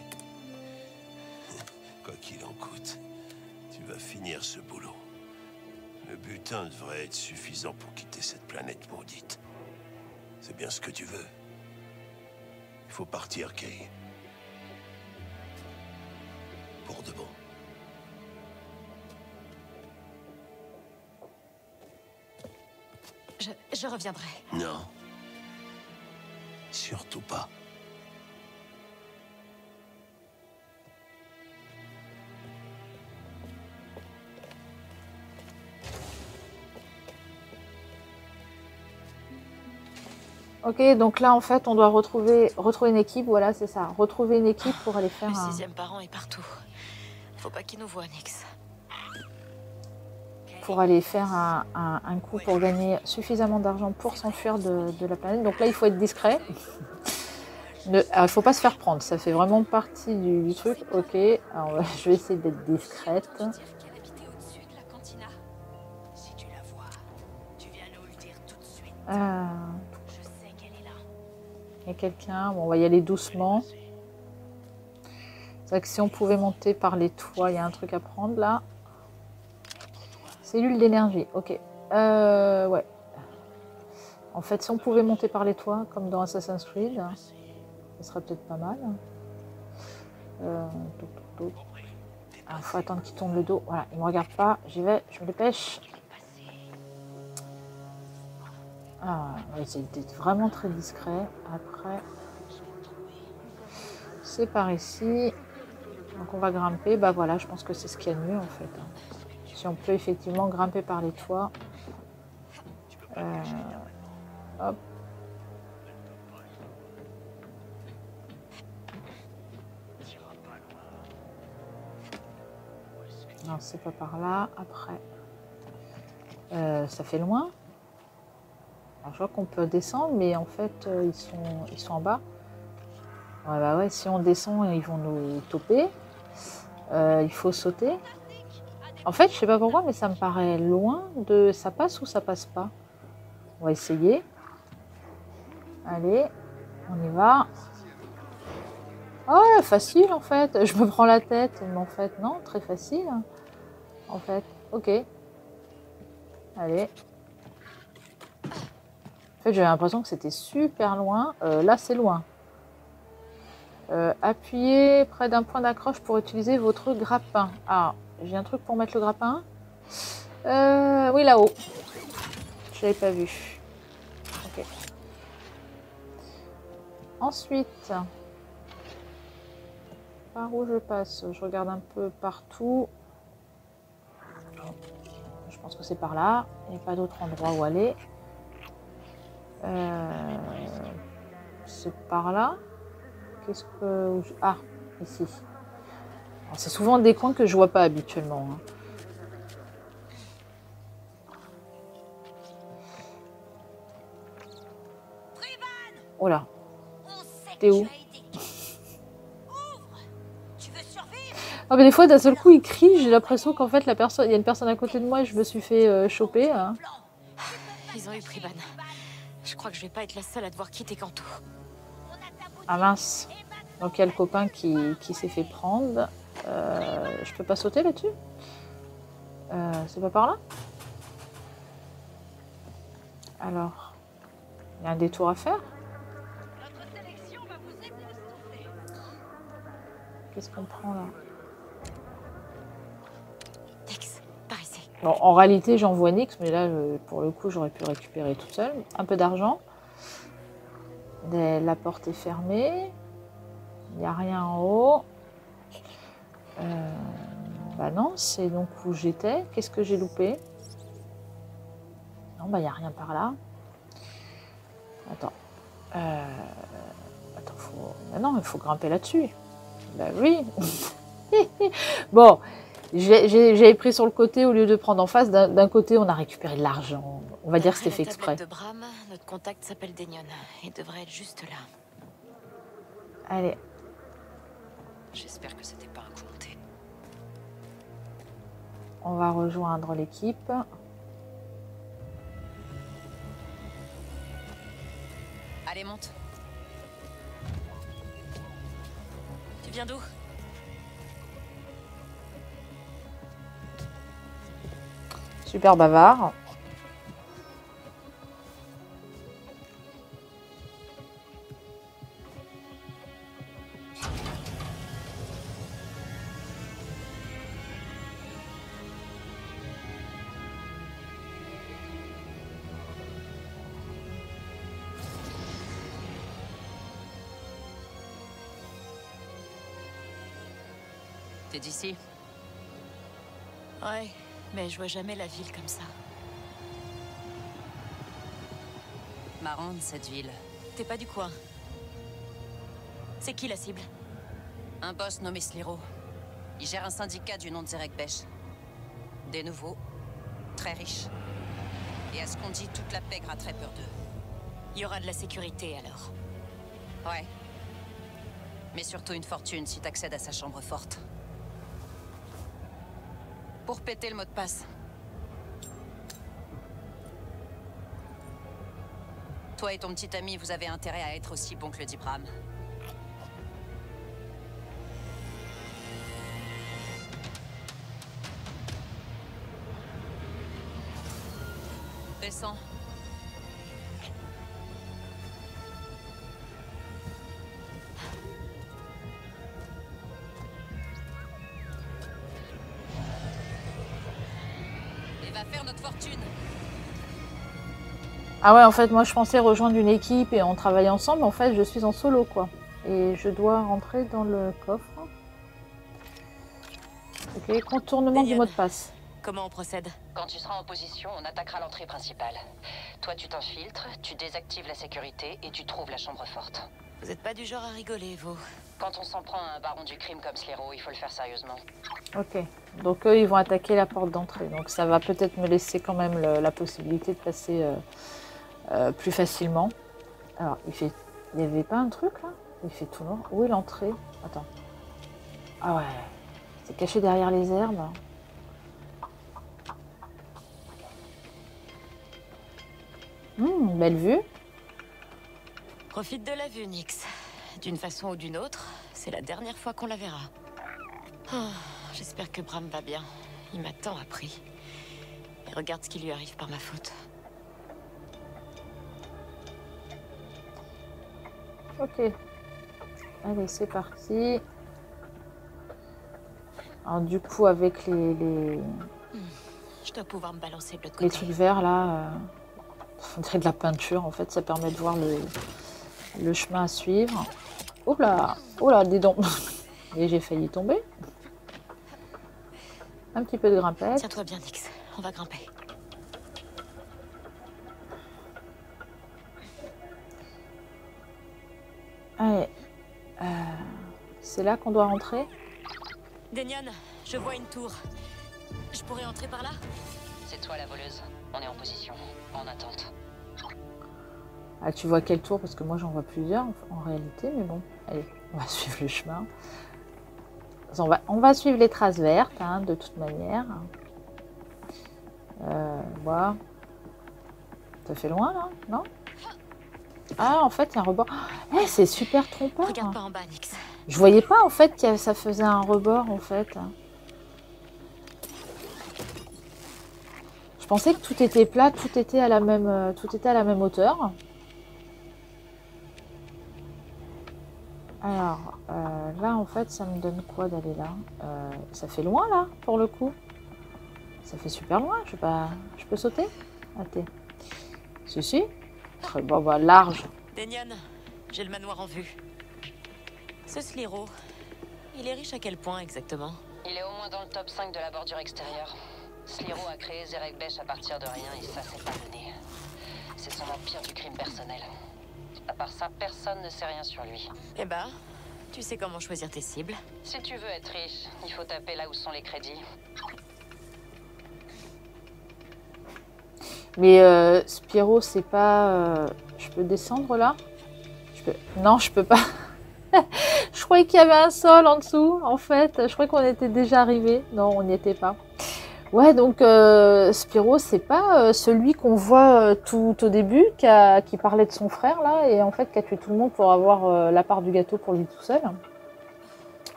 Quoi qu'il en coûte, tu vas finir ce boulot. Le butin devrait être suffisant pour quitter cette planète maudite. C'est bien ce que tu veux. Il faut partir, Kay. Pour de bon. Je reviendrai. Non. Surtout pas. Ok, donc là, en fait, on doit retrouver une équipe. Voilà, c'est ça. Retrouver une équipe pour aller faire Le un... 6e parent est partout. Faut pas qu'il nous voie, Nix. pour aller faire un coup pour gagner suffisamment d'argent pour s'enfuir de la planète. Donc là, il faut être discret. Alors, il ne faut pas se faire prendre. Ça fait vraiment partie du truc. Ok, alors, je vais essayer d'être discrète. Il y a quelqu'un. Bon, on va y aller doucement. C'est vrai que si on pouvait monter par les toits, il y a un truc à prendre là. Cellule d'énergie, ok. Ouais. En fait, si on pouvait monter par les toits, comme dans Assassin's Creed, ce serait peut-être pas mal. Il faut attendre qu'il tourne le dos. Voilà, il ne me regarde pas. J'y vais, je me dépêche. On va essayer d'être vraiment très discret. Après, c'est par ici. Donc on va grimper. Bah voilà, je pense que c'est ce qu'il y a de mieux en fait. Si on peut effectivement grimper par les toits. Hop. Non, c'est pas par là. Après, ça fait loin. Alors, je vois qu'on peut descendre, mais en fait, ils sont en bas. Ouais, bah ouais, si on descend, ils vont nous toper. Il faut sauter. En fait, je sais pas pourquoi, mais ça me paraît loin de... Ça passe ou ça passe pas? On va essayer. Allez, on y va. Oh, facile en fait. Je me prends la tête, mais en fait, non, très facile. En fait, ok. Allez. En fait, j'avais l'impression que c'était super loin. Là, c'est loin. Appuyez près d'un point d'accroche pour utiliser votre grappin. Ah, j'ai un truc pour mettre le grappin. Oui, là-haut. Je l'avais pas vu. Ok. Ensuite, par où je passe? Je regarde un peu partout. Je pense que c'est par là. Il n'y a pas d'autre endroit où aller. C'est par là. Qu'est-ce que... Ah, ici. C'est souvent des coins que je vois pas habituellement. Hein. Oh là. T'es où? Ah, mais des fois, d'un seul coup, il crie. J'ai l'impression qu'en fait, il y a une personne à côté de moi et je me suis fait choper. Hein. Ils ont eu Priban. Je crois que je vais pas être la seule à devoir quitter Canto. Ah mince. Donc il y a le copain qui s'est fait prendre. Je peux pas sauter là-dessus? C'est pas par là? Alors, il y a un détour à faire? Qu'est-ce qu'on prend là? Tex, par ici. Bon, en réalité, j'envoie Nix, mais là, pour le coup, j'aurais pu récupérer toute seule. Un peu d'argent. La porte est fermée. Il n'y a rien en haut. Bah non, c'est donc où j'étais. Qu'est-ce que j'ai loupé? Non, bah il n'y a rien par là. Attends. Attends, bah non, il faut grimper là-dessus. Bah oui. Bon, j'avais pris sur le côté au lieu de prendre en face. D'un côté, on a récupéré de l'argent. On va dire que c'était fait exprès. De Bram, notre contact s'appelle Denion. Il devrait être juste là. Allez. J'espère que c'était pas un coup monté. On va rejoindre l'équipe. Allez, monte. Tu viens d'où? Super bavard. T'es d'ici? Ouais, mais je vois jamais la ville comme ça. Marrante, cette ville. T'es pas du coin. C'est qui la cible? Un boss nommé Sliro. Il gère un syndicat du nom de Zerek Besh. Des nouveaux, très riches. Et à ce qu'on dit, toute la pègre a très peur d'eux. Il y aura de la sécurité alors. Ouais. Mais surtout une fortune si t'accèdes à sa chambre forte. Pour péter le mot de passe. Toi et ton petit ami, vous avez intérêt à être aussi bon que le dit Bram. Descends. Et va faire notre fortune. Ah ouais, en fait, moi je pensais rejoindre une équipe et on travaille ensemble. En fait, je suis en solo, quoi. Et je dois rentrer dans le coffre. Ok, contournement du mot de passe. Comment on procède? Quand tu seras en position, on attaquera l'entrée principale. Toi, tu t'infiltres, tu désactives la sécurité et tu trouves la chambre forte. Vous êtes pas du genre à rigoler, vous. Quand on s'en prend à un baron du crime comme Slero, il faut le faire sérieusement. Ok, donc eux, ils vont attaquer la porte d'entrée. Donc ça va peut-être me laisser quand même la possibilité de passer plus facilement. Alors, il n'y avait pas un truc, là? Il fait tout noir. Où est l'entrée? Attends. Ah ouais, c'est caché derrière les herbes. Belle vue. Profite de la vue, Nyx. D'une façon ou d'une autre, c'est la dernière fois qu'on la verra. Oh, j'espère que Bram va bien. Il m'a tant appris. Et regarde ce qui lui arrive par ma faute. Ok. Allez, c'est parti. Alors du coup, avec les Je dois pouvoir me balancer de l'autre les côté. trucs verts, là, on dirait de la peinture, en fait. Ça permet de voir le chemin à suivre. Oula, oula, dis donc. Et j'ai failli tomber. Un petit peu de grimpette. Tiens-toi bien, Nyx. On va grimper. Allez. C'est là qu'on doit rentrer. Denyon, je vois une tour. Je pourrais entrer par là? C'est toi la voleuse. On est en position, en attente. Ah, tu vois quelle tour? Parce que moi, j'en vois plusieurs en réalité. Mais bon, allez, on va suivre le chemin. On va suivre les traces vertes, hein, de toute manière. Voilà. Ça fait loin, là? Non? Ah, en fait, il y a un rebord. Eh, c'est super trompeur. Regarde pas en bas, Nyx. Je voyais pas, en fait, que ça faisait un rebord, en fait. Je pensais que tout était plat, tout était à la même hauteur. Alors, là, en fait, ça me donne quoi d'aller là? Ça fait loin, là, pour le coup. Ça fait super loin. Je peux sauter? Attends. Si. Bon, bah, large. Denyon, j'ai le manoir en vue. Ce Slero, il est riche à quel point exactement? Il est au moins dans le top 5 de la bordure extérieure. Slero a créé Zerek Besh à partir de rien et ça, c'est pas donné. C'est son empire du crime personnel. À part ça, personne ne sait rien sur lui. Eh ben, tu sais comment choisir tes cibles. Si tu veux être riche, il faut taper là où sont les crédits. Mais Spyro, c'est pas... je peux descendre là? Non, je peux pas. Je croyais qu'il y avait un sol en dessous, en fait. Je croyais qu'on était déjà arrivé. Non, on n'y était pas. Ouais, donc Spyro, c'est pas celui qu'on voit tout au début, qui parlait de son frère, là, et en fait, qui a tué tout le monde pour avoir la part du gâteau pour lui tout seul.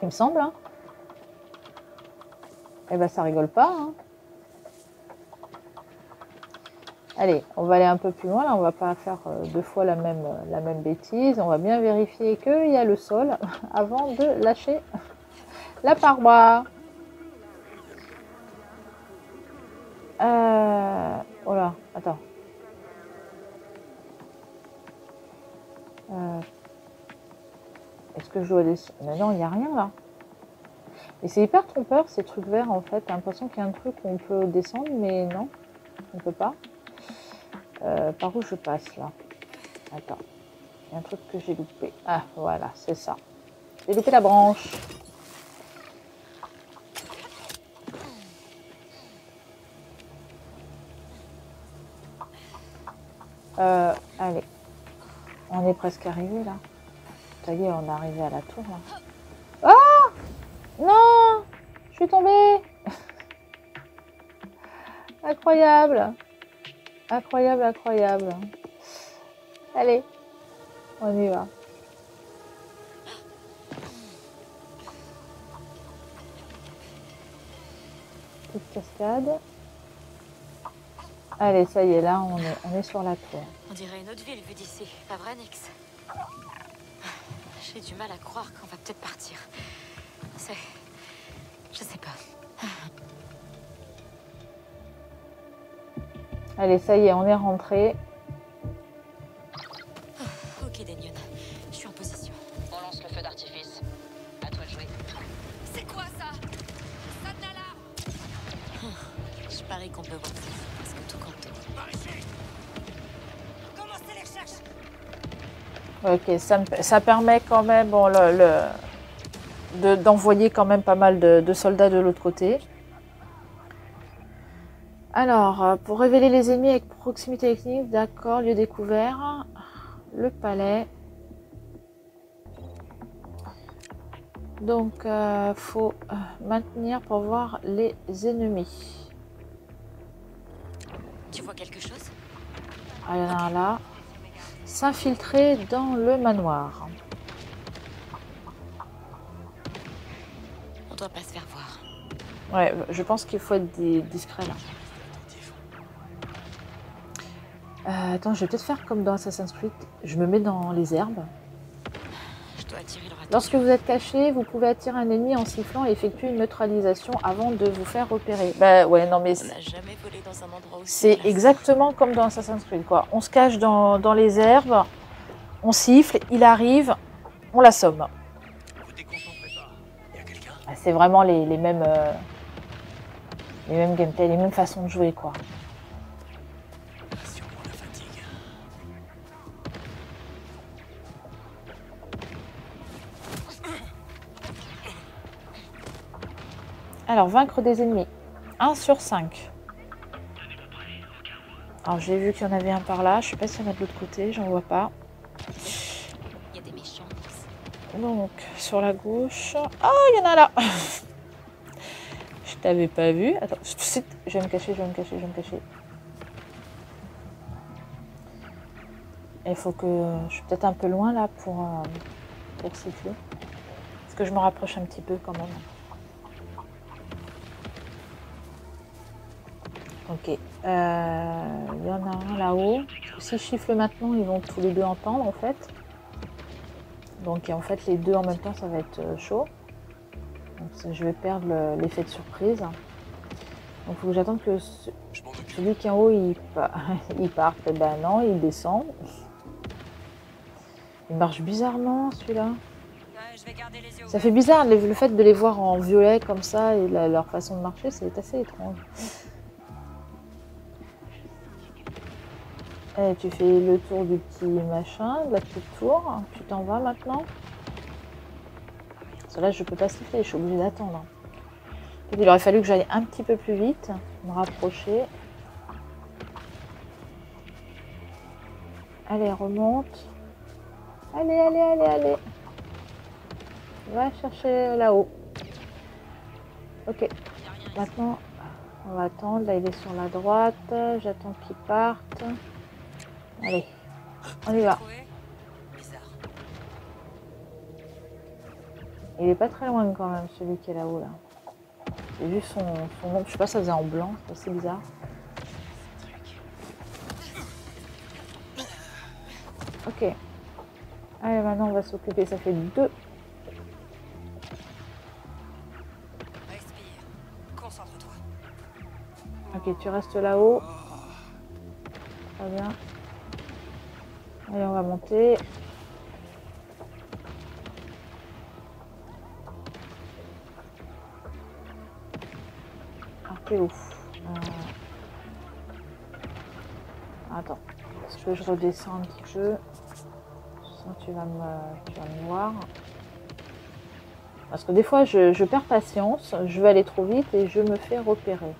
Il me semble. Hein. Eh ben, ça rigole pas. Hein. Allez, on va aller un peu plus loin. Là, on va pas faire deux fois la même bêtise. On va bien vérifier qu'il y a le sol avant de lâcher la paroi. Oh là, attends. Est-ce que je dois descendre? Mais non, il n'y a rien là. Et c'est hyper trompeur ces trucs verts en fait. T'as l'impression qu'il y a un truc où on peut descendre, mais non, on peut pas. Par où je passe là? Attends, il y a un truc que j'ai loupé. Ah voilà, c'est ça. J'ai loupé la branche. Allez. On est presque arrivé là. Ça y est, on est arrivé à la tour là. Ah! Non! Je suis tombée! Incroyable! Incroyable, incroyable. Allez, on y va. Petite cascade. Allez, ça y est, là, on est sur la tour. On dirait une autre ville vue d'ici, pas vrai, Nyx? J'ai du mal à croire qu'on va peut-être partir. C'est... Je sais pas. Allez, ça y est, on est rentré. Ok, Denion. Je suis en position. On lance le feu d'artifice. À toi de jouer. C'est quoi ça? Ça de l'alarme. Je parie qu'on peut voir ça, parce que tout compte. Commencez les recherches. Ok, ça permet quand même bon, d'envoyer quand même pas mal de soldats de l'autre côté. Alors, pour révéler les ennemis avec proximité technique, d'accord, lieu découvert, le palais. Donc, faut maintenir pour voir les ennemis. Tu vois quelque chose? Ah, il y en a un là. S'infiltrer dans le manoir. On doit pas se faire voir. Ouais, je pense qu'il faut être discret là. Attends, je vais peut-être faire comme dans Assassin's Creed. Je me mets dans les herbes. Je dois attirer leur attention. Lorsque vous êtes caché, vous pouvez attirer un ennemi en sifflant et effectuer une neutralisation avant de vous faire repérer. Bah ouais, non mais On n'a jamais volé dans un endroit aussi. c'est exactement comme dans Assassin's Creed quoi. On se cache dans les herbes, on siffle, il arrive, on l'assomme. C'est vraiment les mêmes gameplay, les mêmes façons de jouer quoi. Alors, vaincre des ennemis. 1 sur 5. Alors, j'ai vu qu'il y en avait un par là. Je ne sais pas s'il y en a de l'autre côté. J'en vois pas. Il y a des méchants. Donc, sur la gauche. Oh, il y en a là. Je t'avais pas vu. Attends, je vais me cacher, je vais me cacher, je vais me cacher. Il faut que... Je suis peut-être un peu loin là pour siffler. Est-ce que je me rapproche un petit peu quand même? Ok, il y en a un là-haut. Si je siffle maintenant, ils vont tous les deux entendre en fait. Donc en fait les deux en même temps, ça va être chaud. Donc je vais perdre l'effet de surprise. Donc il faut que j'attende que celui qui est en haut, il parte. Ben non, il descend. Il marche bizarrement celui-là. Ça fait bizarre le fait de les voir en violet comme ça et leur façon de marcher, c'est assez étrange. Et tu fais le tour du petit machin, de la petite tour. Tu t'en vas maintenant. Parce que là, je peux pas siffler, je suis obligée d'attendre. Il aurait fallu que j'aille un petit peu plus vite, me rapprocher. Allez, remonte. Allez, allez, allez, allez. Va chercher là-haut. Ok. Maintenant, on va attendre. Là, il est sur la droite. J'attends qu'il parte. Allez, on y va. Il est pas très loin quand même, celui qui est là-haut là. J'ai vu son nom, je sais pas, ça faisait en blanc, c'est assez bizarre. Ok. Allez, maintenant on va s'occuper, ça fait 2. Respire. Concentre-toi. Ok, tu restes là-haut. Très bien. Allez, on va monter. Ah, t'es où? Attends. Est-ce que je redescends un petit peu? Sinon, tu vas me voir. Parce que des fois, je perds patience. Je vais aller trop vite et je me fais repérer.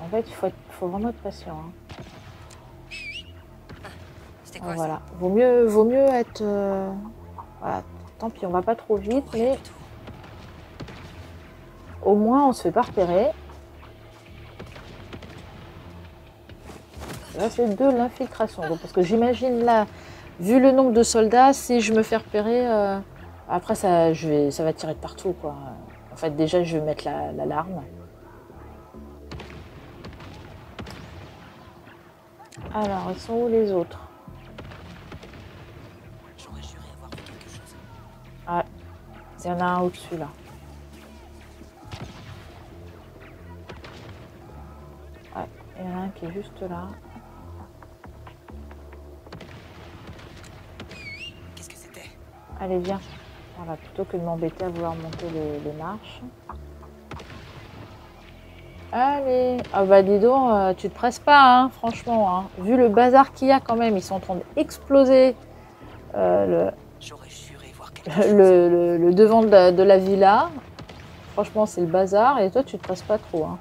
En fait, faut vraiment être patient. Hein. Quoi, voilà. Vaut mieux être... voilà. Tant pis, on va pas trop vite, mais... Au moins, on se fait pas repérer. Là, c'est de l'infiltration. Parce que j'imagine là, vu le nombre de soldats, si je me fais repérer... après, ça va tirer de partout, quoi. En fait, déjà, je vais mettre l'alarme. Alors, ils sont où les autres? Ah, il y en a un au-dessus, là. Ouais, il y en a un qui est juste là. Qu'est-ce que c'était? Allez, viens. Voilà, plutôt que de m'embêter à vouloir monter les marches. Allez. Ah bah dis donc, tu te presses pas, hein, franchement. Hein. Vu le bazar qu'il y a quand même, ils sont en train d'exploser le devant de la villa. Franchement, c'est le bazar. Et toi, tu te presses pas trop. Hein.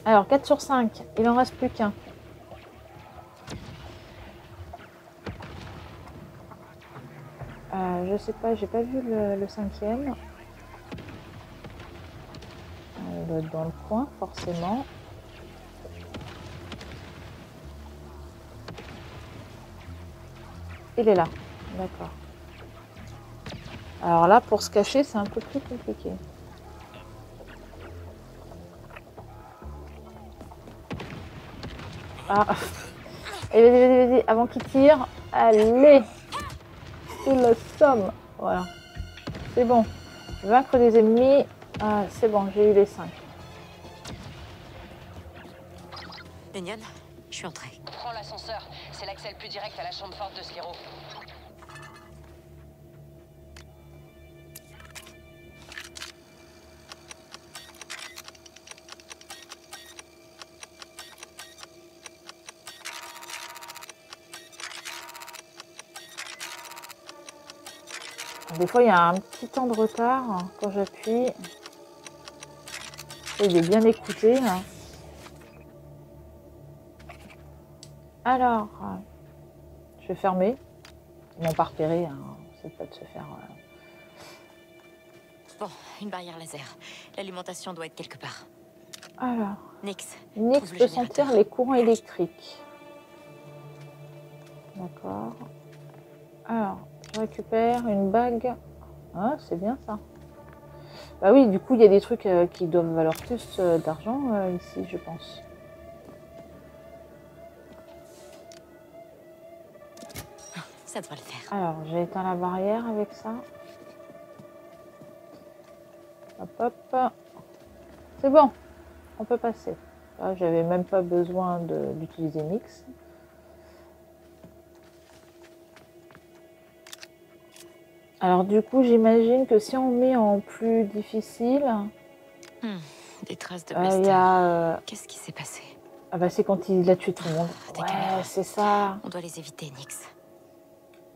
Alors, 4 sur 5. Il en reste plus qu'un. Je sais pas, j'ai pas vu le 5e. Il doit être dans le coin, forcément. Il est là, d'accord. Alors là, pour se cacher, c'est un peu plus compliqué. Ah, allez, vas-y, avant qu'il tire. Allez, il le somme. Voilà, c'est bon. Vaincre des ennemis. Ah, c'est bon, j'ai eu les 5. Lénion, je suis entrée. Prends l'ascenseur, c'est l'accès le plus direct à la chambre forte de Sliro. Des fois, il y a un petit temps de retard quand j'appuie. Il est bien écouté. Hein. Alors, je vais fermer. Ils m'ont pas repéré. Hein. C'est pas de se faire... Bon, une barrière laser. L'alimentation doit être quelque part. Alors, Nix peut sentir les courants électriques. D'accord. Alors, je récupère une bague. Ah, c'est bien ça. Bah oui, du coup, il y a des trucs qui doivent valoir plus d'argent ici, je pense. Ça devrait le faire. Alors, j'ai éteint la barrière avec ça. Hop, hop. C'est bon. On peut passer. Là, j'avais même pas besoin d'utiliser Nix. Alors du coup, j'imagine que si on met en plus difficile... Des traces de blaster. Qu'est-ce qui s'est passé? Ah bah c'est quand il a tué tout le monde. Ouais, c'est ça. On doit les éviter, Nix.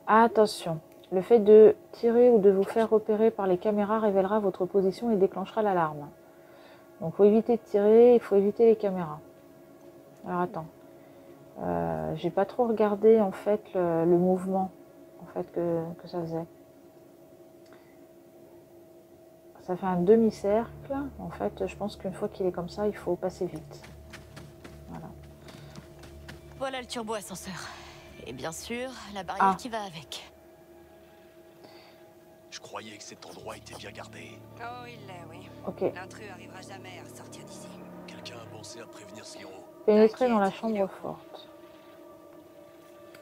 Attention. Le fait de tirer ou de vous faire repérer par les caméras révélera votre position et déclenchera l'alarme. Donc il faut éviter de tirer, il faut éviter les caméras. Alors attends. J'ai pas trop regardé en fait le mouvement en fait, que ça faisait. Ça fait un demi-cercle. En fait, je pense qu'une fois qu'il est comme ça, il faut passer vite. Voilà. Voilà le turbo-ascenseur. Et bien sûr, la barrière qui va avec. Je croyais que cet endroit était bien gardé. Oh, il l'est, oui. Ok. L'intrus arrivera jamais à sortir d'ici. Quelqu'un a pensé à prévenir Sliro. Pénétrer dans la chambre forte.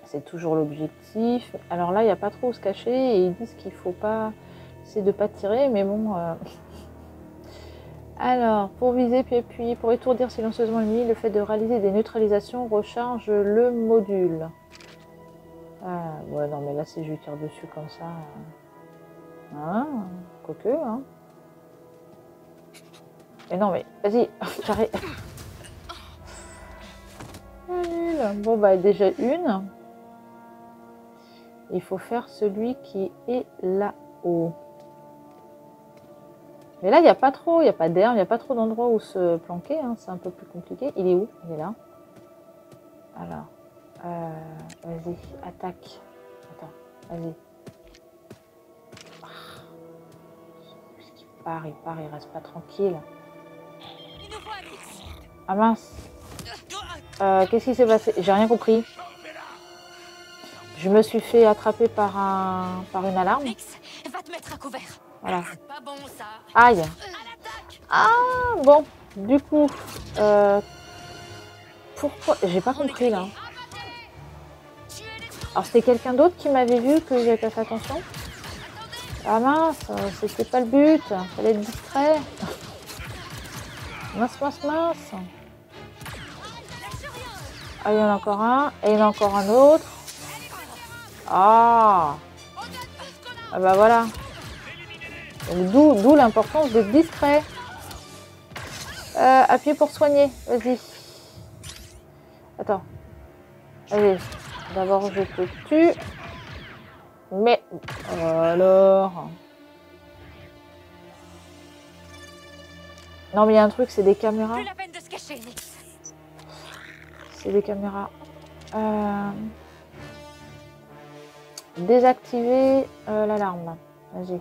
C'est toujours l'objectif. Alors là, il n'y a pas trop où se cacher et ils disent qu'il faut pas... C'est de pas tirer, mais bon... Alors, pour viser puis appuyer, pour étourdir silencieusement l'ennemi, le fait de réaliser des neutralisations recharge le module. Ah, ouais, non, mais là, si je lui tire dessus comme ça... Hein, quoique, hein. Mais non, mais vas-y, carré. Bon, bah, déjà une. Il faut faire celui qui est là-haut. Mais là, il n'y a pas trop, il n'y a pas d'herbe, il n'y a pas trop d'endroits où se planquer. Hein, c'est un peu plus compliqué. Il est où? Il est là. Alors, vas-y, attaque. Attends, vas-y. Il part, il reste pas tranquille. Ah mince. Qu'est-ce qui s'est passé? J'ai rien compris. Je me suis fait attraper par une alarme. Va te mettre à couvert. Voilà. Pas bon, ça. Aïe. Ah bon, du coup, pourquoi? J'ai pas compris là. Alors c'était quelqu'un d'autre qui m'avait vu que j'avais pas fait attention. Ah mince, c'était pas le but. Fallait être discret. Mince, mince, mince. Ah, il y en a encore un. Et il y en a encore un autre. Ah. Ah bah voilà. D'où l'importance d'être discret. Appuyez pour soigner. Vas-y. Attends. Allez. D'abord, je te tue. Mais... alors... Non, mais il y a un truc, c'est des caméras. Plus la peine de se cacher, Nix. C'est des caméras. Désactiver l'alarme. Vas-y.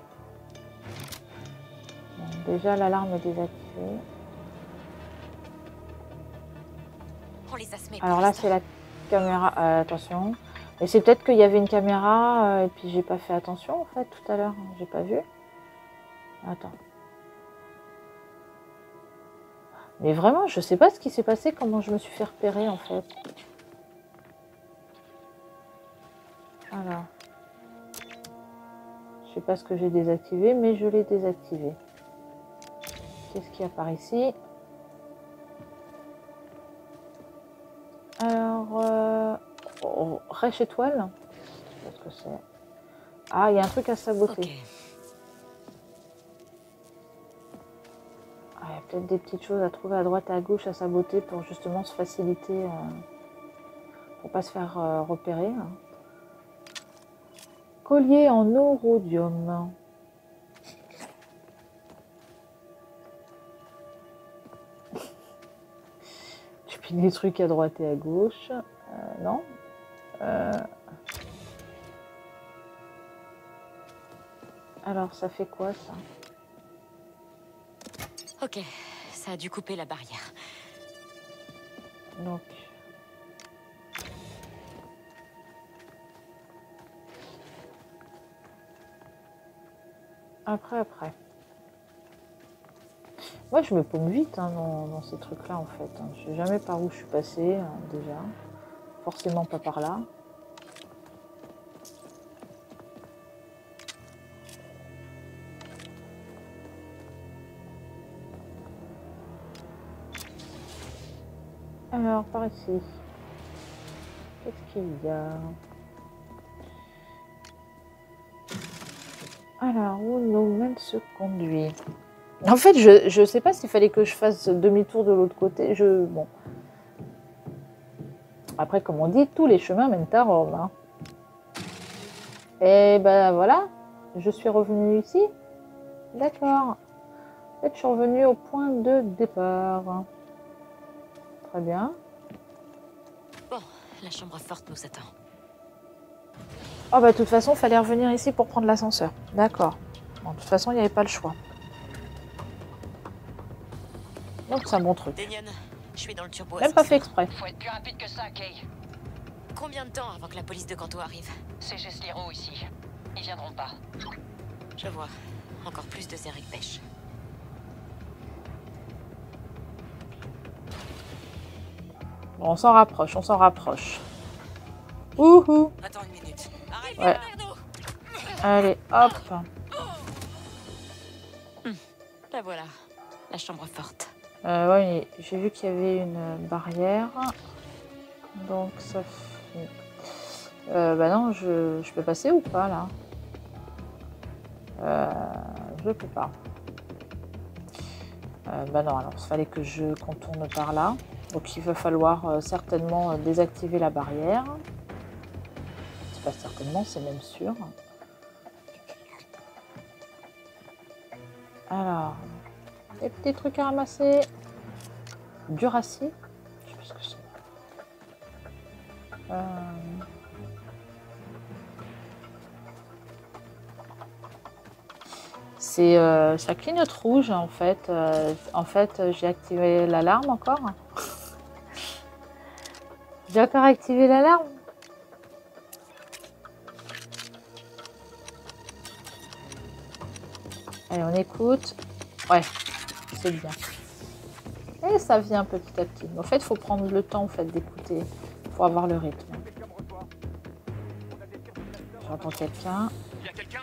Bon, déjà, l'alarme est désactivée. On les a semés. Alors là, c'est la caméra. Attention. Et c'est peut-être qu'il y avait une caméra et puis j'ai pas fait attention en fait tout à l'heure. J'ai pas vu. Attends. Mais vraiment, je sais pas ce qui s'est passé, comment je me suis fait repérer en fait. Alors. Je sais pas ce que j'ai désactivé, mais je l'ai désactivé. Qu'est-ce qu'il y a par ici? Alors, rêche étoile. Je sais pas ce que c'est. Ah, il y a un truc à saboter. Okay. Ah, il y a peut-être des petites choses à trouver à droite et à gauche à saboter pour justement se faciliter, pour pas se faire repérer. Collier en neurodium. Tu piles des trucs à droite et à gauche. Non. Alors, ça fait quoi, ça? Ok, ça a dû couper la barrière. Donc... Après. Moi, je me paume vite hein, dans ces trucs-là, en fait. Hein. Je sais jamais par où je suis passée, déjà. Forcément pas par là. Alors, par ici. Qu'est-ce qu'il y a? Alors, où Noman se conduit? En fait, je sais pas s'il fallait que je fasse demi-tour de l'autre côté. Bon. Après, comme on dit, tous les chemins mènent à Rome. Hein. Et ben voilà, je suis revenue ici. D'accord. En fait, je suis revenue au point de départ. Très bien. Bon, la chambre forte nous attend. Oh bah de toute façon, il fallait revenir ici pour prendre l'ascenseur. D'accord. Bon, de toute façon, il n'y avait pas le choix. Donc c'est un bon truc. Denian, je suis dans le turbo. Même pas fait exprès. Faut être plus rapide que ça, Kay. Combien de temps avant que la police de Kanto arrive? C'est chez Sliro ici. Ils viendront pas. Je vois. Encore plus de Zerek Besh. Bon, on s'en rapproche, on s'en rapproche. Ouhou. Attends une minute. Arrête, ouais. Allez, hop. La voilà. La chambre forte. Ouais, j'ai vu qu'il y avait une barrière. Donc ça fait... bah non, je peux passer ou pas là? Je peux pas. Bah non, alors il fallait que je contourne par là. Donc il va falloir certainement désactiver la barrière. C'est pas certainement, c'est même sûr. Alors... Des petits trucs à ramasser. Duracy. Je sais plus ce que c'est. Ça clignote rouge en fait. J'ai activé l'alarme encore. J'ai encore activé l'alarme. Allez, on écoute. Ouais, c'est bien. Et ça vient petit à petit. En fait, il faut prendre le temps en fait, d'écouter pour avoir le rythme. J'entends quelqu'un. Il y a quelqu'un?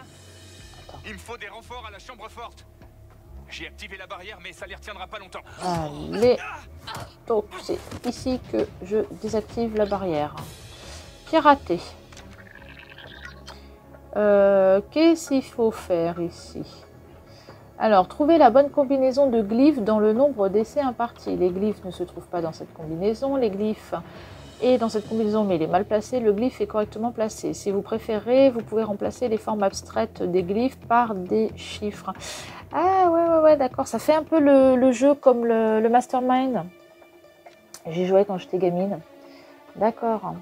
Il me faut des renforts à la chambre forte. J'ai activé la barrière, mais ça les retiendra pas longtemps. Allez. Donc, c'est ici que je désactive la barrière. Pirater. Qu'est-ce qu'il faut faire ici? Alors, trouver la bonne combinaison de glyphes dans le nombre d'essais impartis. Les glyphes ne se trouvent pas dans cette combinaison. Les glyphes est dans cette combinaison, mais il est mal placé. Le glyphe est correctement placé. Si vous préférez, vous pouvez remplacer les formes abstraites des glyphes par des chiffres. Ah ouais, d'accord. Ça fait un peu le jeu comme le Mastermind. J'y jouais quand j'étais gamine. D'accord.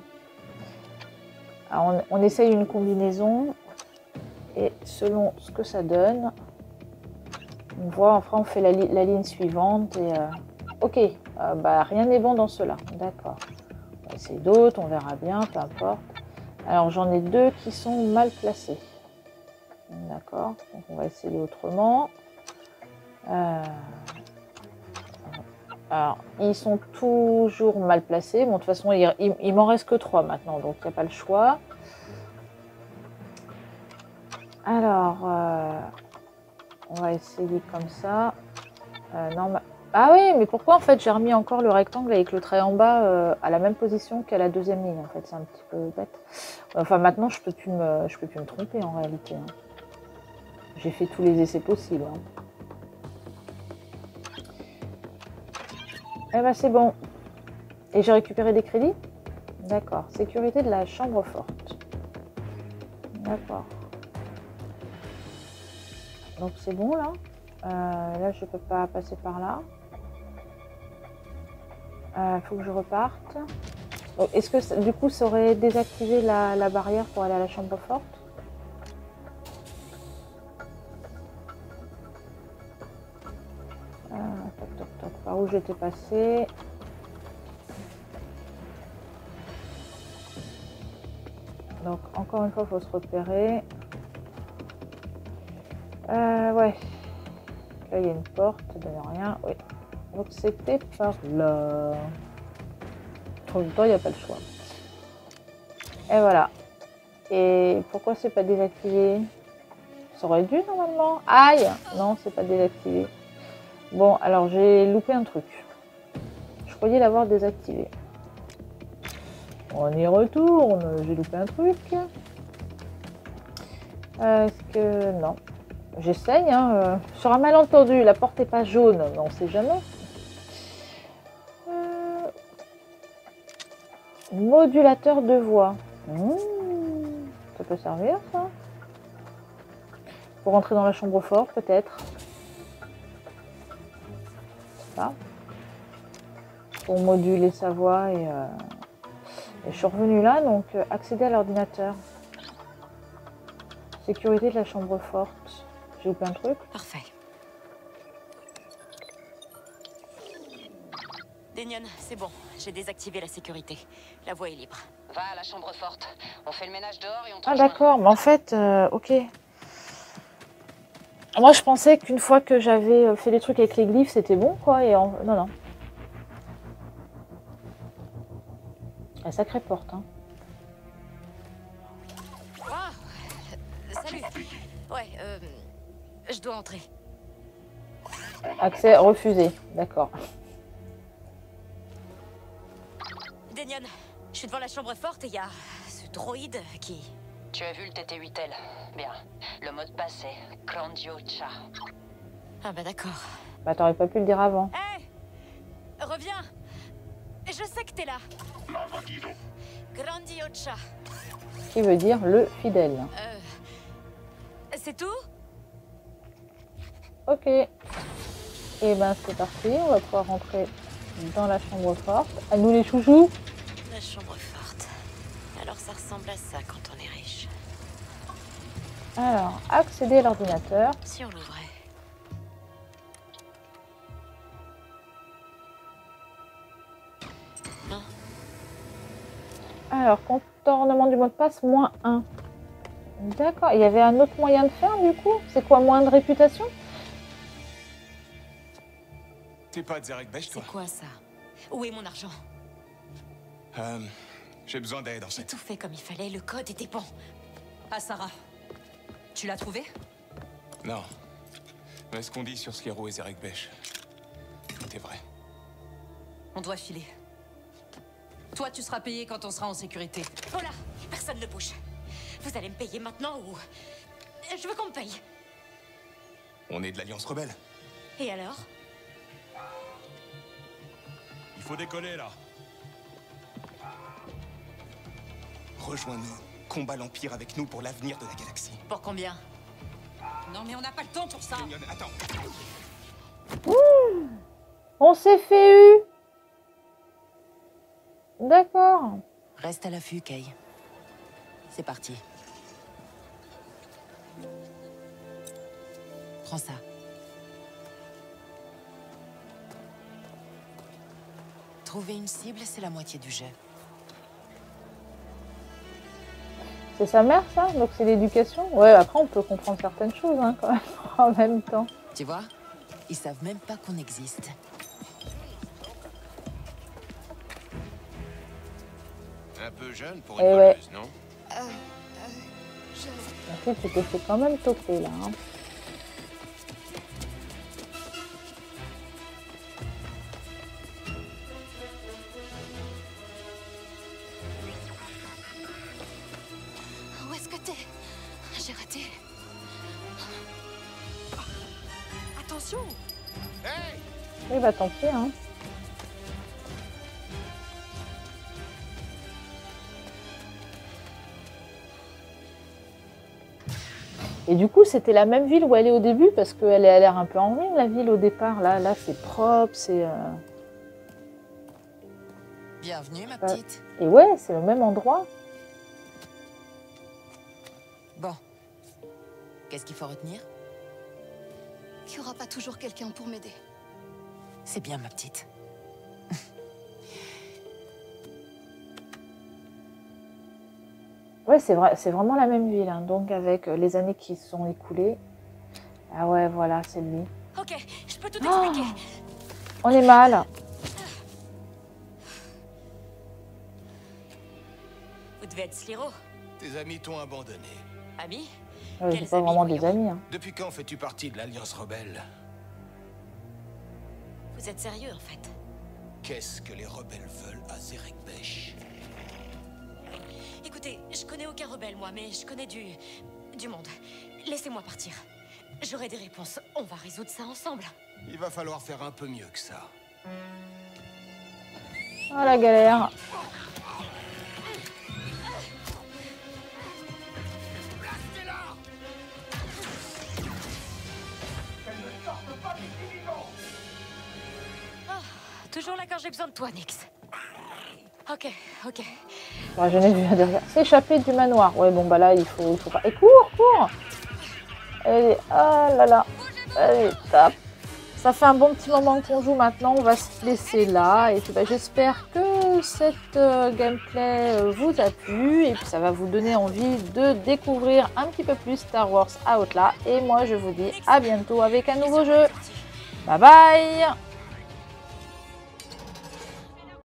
On essaye une combinaison. Et selon ce que ça donne... On voit, enfin, on fait la ligne suivante et ok, rien n'est bon dans cela. D'accord. On va essayer d'autres, on verra bien, peu importe. Alors j'en ai deux qui sont mal placés. D'accord. Donc on va essayer autrement. Alors ils sont toujours mal placés. Bon, de toute façon, il m'en reste que 3 maintenant, donc il n'y a pas le choix. Alors. On va essayer comme ça. Non, ah oui, mais pourquoi en fait j'ai remis encore le rectangle avec le trait en bas à la même position qu'à la deuxième ligne? En fait, c'est un petit peu bête. Enfin, maintenant, je peux plus me tromper en réalité. Hein. J'ai fait tous les essais possibles. Hein. Eh ben, c'est bon. Et j'ai récupéré des crédits? D'accord. Sécurité de la chambre forte. D'accord. Donc c'est bon là. Là je peux pas passer par là. Faut que je reparte. Est-ce que du coup ça aurait désactivé la barrière pour aller à la chambre forte? Toc. Par où j'étais passé? Donc encore une fois il faut se repérer. Ouais. Là, il y a une porte, ça donne rien. Oui. Donc, c'était par là. En même temps, il n'y a pas le choix. Et voilà. Et pourquoi c'est pas désactivé? Ça aurait dû, normalement. Aïe! Non, c'est pas désactivé. Bon, alors, j'ai loupé un truc. Je croyais l'avoir désactivé. On y retourne. J'ai loupé un truc. Est-ce que... Non. J'essaye, hein. Sur un malentendu, la porte n'est pas jaune, mais on ne sait jamais. Modulateur de voix. Ça peut servir, ça. Pour rentrer dans la chambre forte, peut-être. Ça. Pour moduler sa voix. Et je suis revenue là, donc accéder à l'ordinateur. Sécurité de la chambre forte. J'ai loupé un truc. Parfait. Denion, c'est bon. J'ai désactivé la sécurité. La voie est libre. Va à la chambre forte. On fait le ménage dehors et on te Ah rejoint. d'accord, mais en fait, ok. Moi je pensais qu'une fois que j'avais fait les trucs avec les glyphes, c'était bon quoi. Et non, non. La sacrée porte, hein. Salut. Ouais, je dois entrer. Accès refusé, d'accord. Denion, je suis devant la chambre forte et il y a ce droïde qui... Tu as vu le TT-8L? Bien. Le mot de passe est Grandiocha. Ah bah d'accord. Bah t'aurais pas pu le dire avant. Hé, reviens. Je sais que t'es là. Grandiocha. Qui veut dire le fidèle. C'est tout? Ok. Et ben c'est parti, on va pouvoir rentrer dans la chambre forte. À nous les chouchous. La chambre forte. Alors ça ressemble à ça quand on est riche. Alors, accéder à l'ordinateur. Si on l'ouvrait. Non. Alors, contournement du mot de passe, -1. D'accord, il y avait un autre moyen de faire du coup? C'est quoi, moins de réputation? T'es pas de Zerek Besh, toi? C'est quoi ça? Où est mon argent? J'ai besoin d'aide en J'ai fait. tout fait comme il fallait, le code était bon. Ah, Sarah. Tu l'as trouvé? Non. Mais ce qu'on dit sur Sliro et Zerek Besh, tout est vrai. On doit filer. Toi, tu seras payé quand on sera en sécurité. Oh là, personne ne bouge. Vous allez me payer maintenant ou... Je veux qu'on me paye. On est de l'Alliance Rebelle. Et alors? Il faut décoller là. Rejoins-nous. Combat l'Empire avec nous pour l'avenir de la galaxie. Pour combien? Non, mais on n'a pas le temps pour ça. Attends. Ouh, on s'est fait eu. D'accord. Reste à l'affût, Kay. C'est parti. Prends ça. Trouver une cible, c'est la moitié du jeu. C'est sa mère, ça? Donc c'est l'éducation? Ouais, après on peut comprendre certaines choses, hein, quand même, en même temps. Tu vois? Ils savent même pas qu'on existe. Un peu jeune pour Eh une ouais. voleuse, non? En fait, tu te fais quand même toquer, là. Hein. Où est-ce que t'es? J'ai raté. Attention! Eh bah tant pis, hein. Et du coup, c'était la même ville où elle est au début, parce qu'elle a l'air un peu en ruine, la ville, au départ. Là c'est propre, c'est... Bienvenue, ma petite. Et ouais, c'est le même endroit. Bon. Qu'est-ce qu'il faut retenir? Qu'il n'y aura pas toujours quelqu'un pour m'aider. C'est bien, ma petite. Ouais, c'est vrai, c'est vraiment la même ville, hein. Donc avec les années qui se sont écoulées. Ah ouais, voilà, c'est lui. Ok, je peux tout expliquer. On est mal. Vous devez être Sliro. Tes amis t'ont abandonné. Amis? C'est pas vraiment des amis, hein. Depuis quand fais-tu partie de l'Alliance Rebelle? Vous êtes sérieux, en fait? Qu'est-ce que les rebelles veulent à Zerek Besh? Écoutez, je connais aucun rebelle, moi, mais je connais du monde. Laissez-moi partir. J'aurai des réponses. On va résoudre ça ensemble. Il va falloir faire un peu mieux que ça. Oh la galère. Toujours là quand j'ai besoin de toi, Nyx. Ok. Ouais, je n'ai vu derrière. S'échapper du manoir. Ouais, bon, bah là, il faut pas... Et cours. Allez, oh là là. Allez, tape. Ça fait un bon petit moment qu'on joue maintenant. On va se laisser là. Et puis, bah, j'espère que cette gameplay vous a plu. Et puis, ça va vous donner envie de découvrir un petit peu plus Star Wars Outlaw. Et moi, je vous dis à bientôt avec un nouveau jeu. Bye bye.